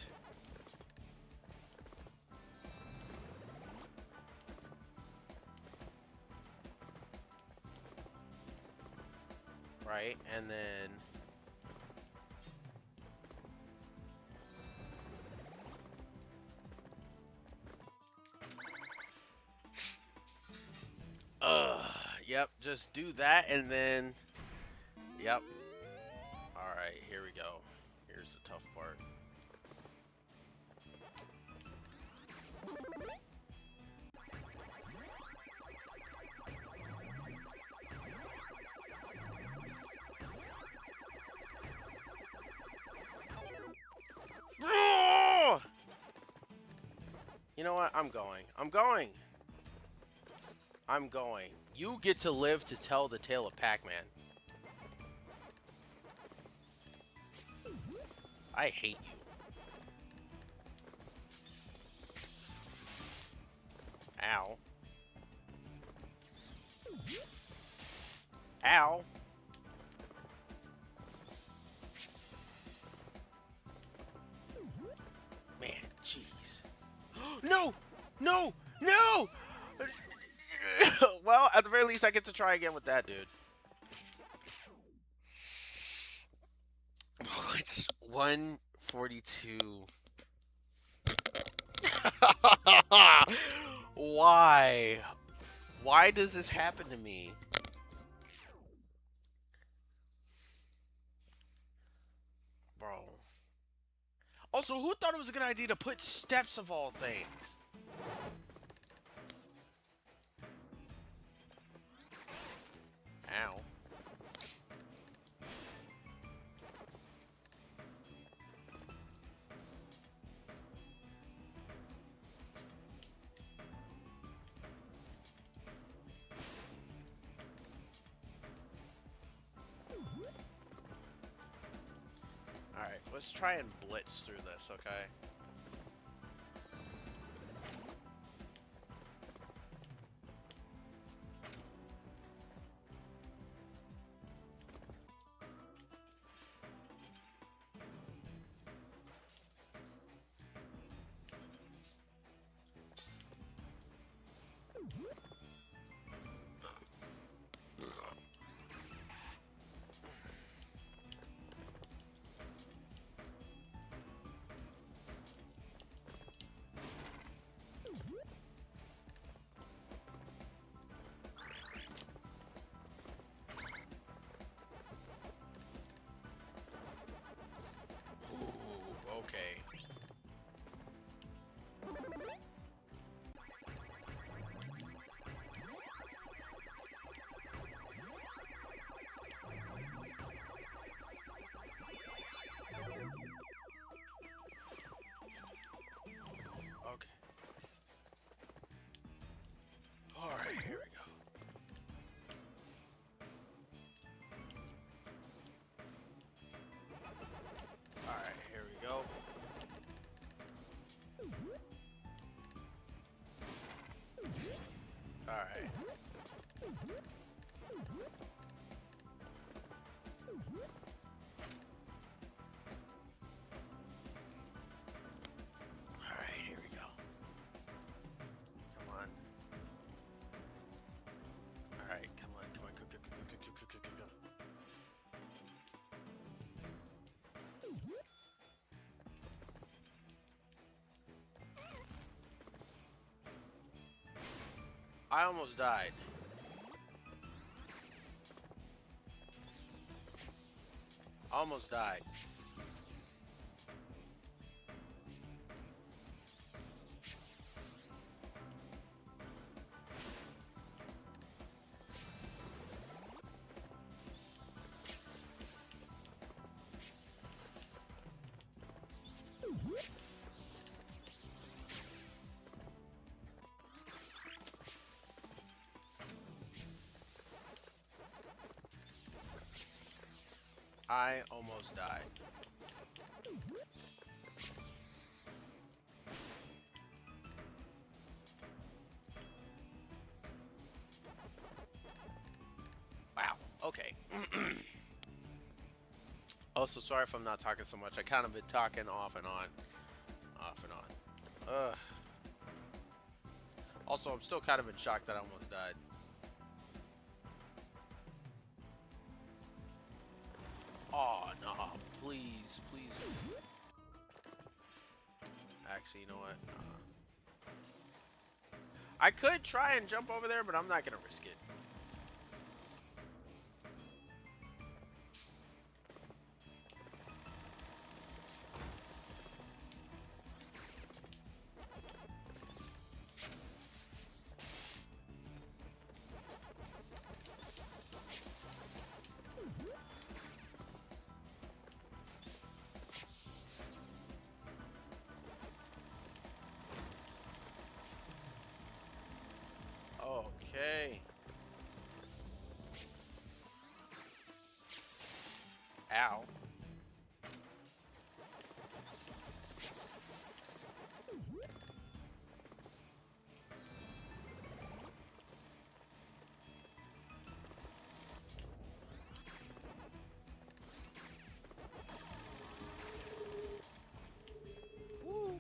Right, and then yep, just do that and then yep. All right, here we go. Here's the tough part. You know what? I'm going. I'm going. I'm going. You get to live to tell the tale of Pac-Man. I hate you. Ow. Ow. Man, jeez. No! No! No! Well, at the very least, I get to try again with that, dude. Oh, it's 142. Why? Why does this happen to me? Bro. Also, who thought it was a good idea to put steps of all things? Ow. Alright, let's try and blitz through this, okay? Ooh, okay. Okay. Alright, here we go. Alright, here we go. Alright. Alright, here we go. Come on. Alright, come on, come on, go. I almost died. Almost died. I almost died. Wow. Okay. Also, sorry if I'm not talking so much. I kind of been talking off and on. Off and on. Ugh. Also, I'm still kind of in shock that I almost died. Oh, no. Please, please. Actually, you know what? I could try and jump over there, but I'm not going to risk it. Okay. Ow. Woo.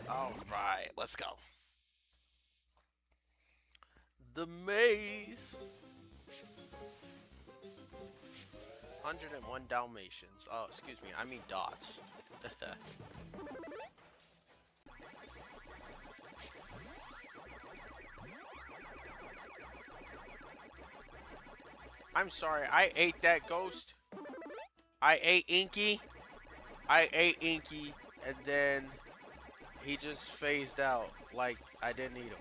All right, let's go. The maze. 101 Dalmatians. Oh, excuse me. I mean dots. I'm sorry. I ate that ghost. I ate Inky. I ate Inky, and then he just phased out like I didn't eat him.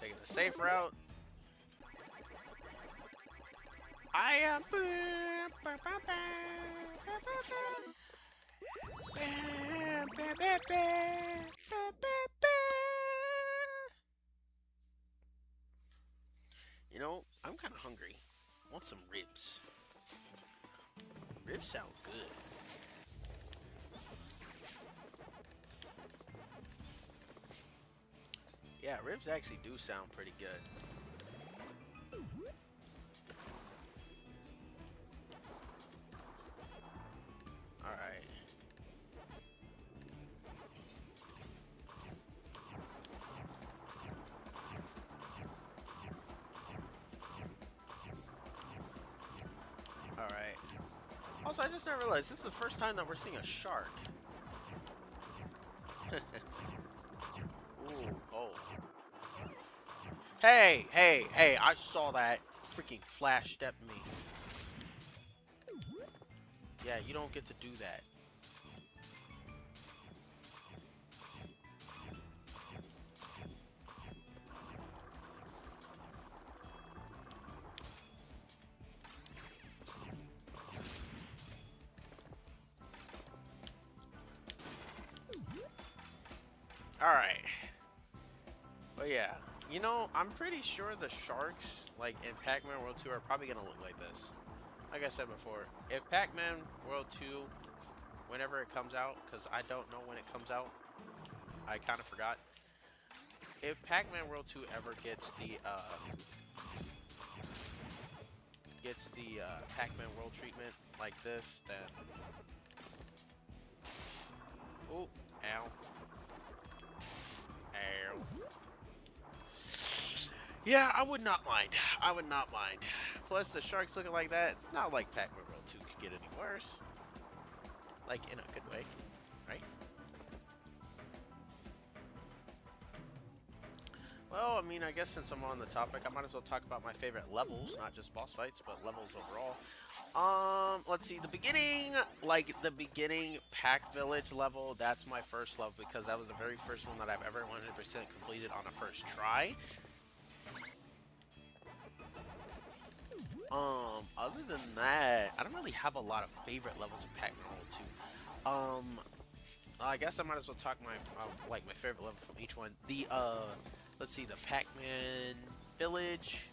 Taking the safe route. I am. You know, I'm kind of hungry. I want some ribs. Ribs sound good. Yeah, ribs actually do sound pretty good. Alright. Alright. Also, I just now realized this is the first time that we're seeing a shark. Ooh, oh. Hey, hey, hey, I saw that. Freaking flash step me. Yeah, you don't get to do that. Alright. But yeah, you know, I'm pretty sure the sharks, like in Pac-Man World 2, are probably gonna look like this. Like I said before, if Pac-Man World 2, whenever it comes out, because I don't know when it comes out, I kind of forgot. If Pac-Man World 2 ever gets the Pac-Man World treatment like this, then... Oh, ow. Ow. Yeah, I would not mind. I would not mind. Plus, the sharks looking like that, it's not like Pac-Man World 2 could get any worse. Like, in a good way, right? Well, I mean, I guess since I'm on the topic, I might as well talk about my favorite levels, not just boss fights, but levels overall. Let's see, the beginning Pac Village level, that's my first level because that was the very first one that I've ever 100% completed on a first try. Other than that, I don't really have a lot of favorite levels in Pac-Man World 2. I guess I might as well talk my like my favorite level from each one. Let's see, the Pac-Man Village,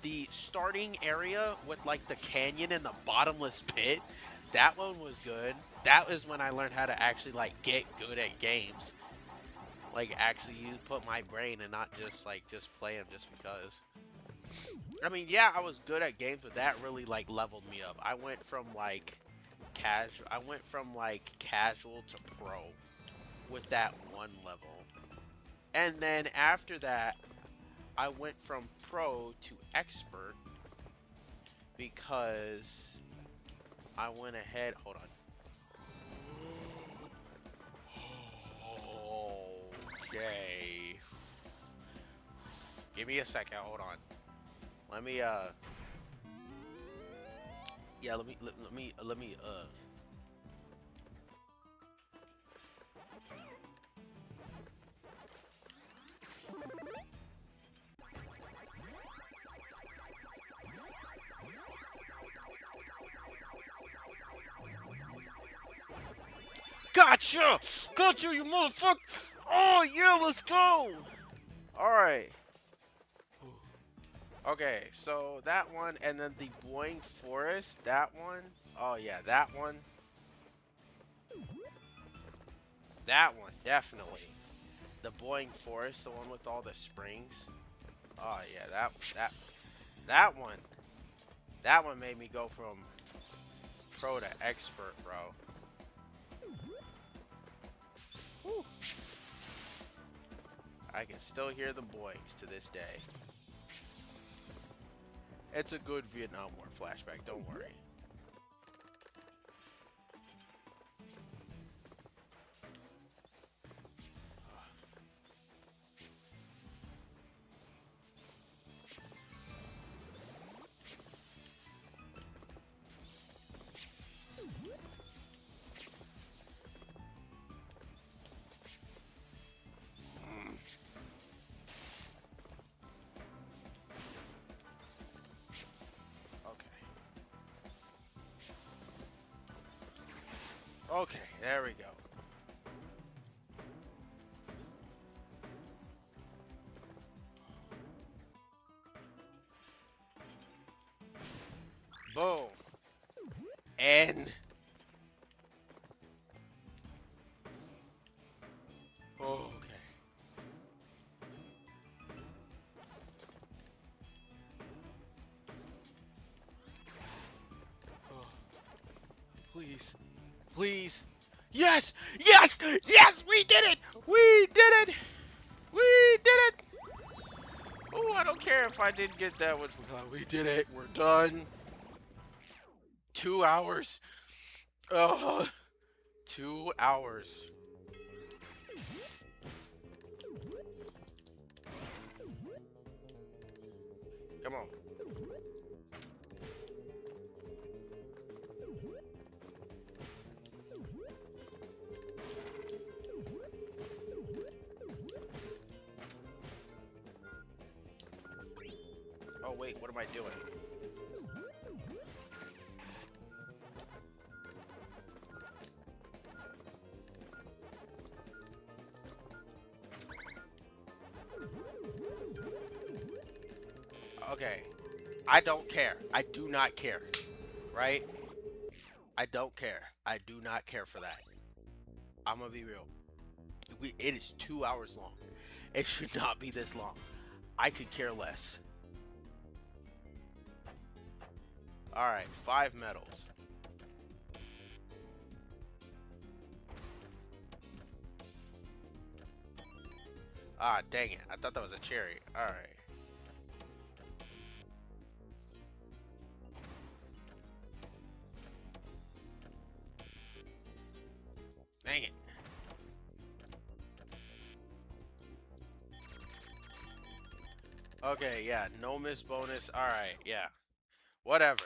the starting area with like the canyon and the bottomless pit. That one was good. That was when I learned how to actually like get good at games. Like actually you put my brain and not just play them just because. I mean, yeah, I was good at games, but that really like leveled me up. I went from like casual to pro with that one level. And then after that, I went from pro to expert because I went ahead. Hold on. Okay. Give me a second. Hold on. Let me yeah, let me Gotcha! Gotcha, you motherfucker! Oh yeah, let's go! Alright. Okay, so that one, and then the Boing Forest, that one. Oh yeah, that one. That one, definitely. The Boing Forest, the one with all the springs. Oh yeah, that one. That one made me go from pro to expert, bro. Whew. I can still hear the boings to this day. It's a good Vietnam War flashback, don't worry. Okay, there we go. Boom. And oh, okay. Oh, please. Please. Yes! Yes! Yes! We did it! We did it! We did it! Oh, I don't care if I didn't get that one. We did it. We're done. 2 hours. Oh, 2 hours. Come on. Oh, wait. What am I doing? Okay. I don't care. I do not care. Right? I don't care. I do not care for that. I'm gonna be real. It is 2 hours long. It should not be this long. I could care less. Alright, 5 medals. Ah, dang it. I thought that was a cherry. Alright. Dang it. Okay, yeah. No miss bonus. Alright, yeah. Whatever.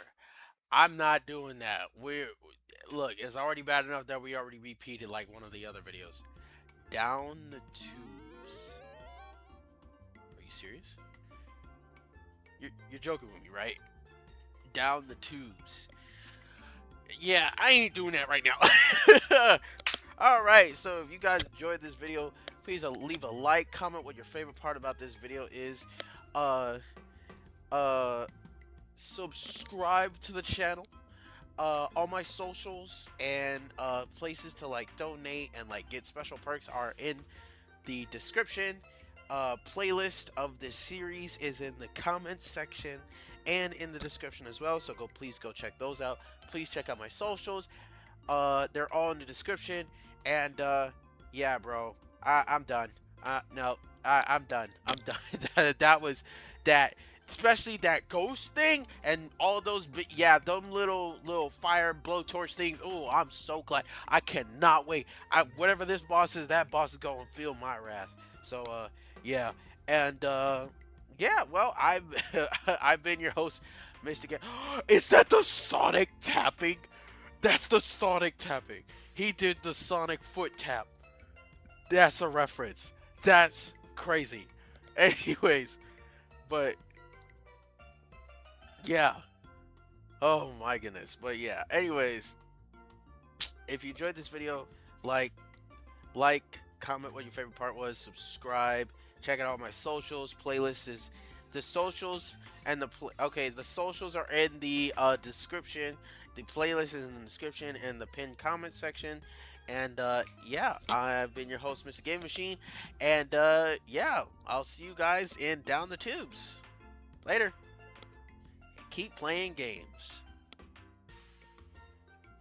I'm not doing that. Look, it's already bad enough that we already repeated like one of the other videos. Down the tubes. Are you serious? You're joking with me, right? Down the tubes. Yeah, I ain't doing that right now. Alright, so if you guys enjoyed this video, please leave a like, comment what your favorite part about this video is. Uh, subscribe to the channel. All my socials and places to like donate and like get special perks are in the description. Playlist of this series is in the comments section and in the description as well, so please go check those out. Please check out my socials. They're all in the description. And yeah, bro, I'm done. No, I'm done. I'm done. That was that, especially that ghost thing and all those. Yeah, them little fire blowtorch things. Oh, I'm so glad. I cannot wait. Whatever this boss is, that boss is going to feel my wrath. So yeah, and yeah. Well, I've I've been your host, Mr. G. Is that the Sonic tapping? That's the Sonic tapping. He did the Sonic foot tap. That's a reference. That's crazy. Anyways, but yeah. Oh my goodness. But yeah. Anyways, if you enjoyed this video, like, comment what your favorite part was, subscribe, check out all my socials, playlists is the socials and the socials are in the description. The playlist is in the description and the pinned comment section. And yeah, I've been your host, Mr. Game Machine, and yeah, I'll see you guys in Down the Tubes. Later. Keep playing games.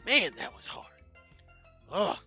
Man, that was hard. Ugh.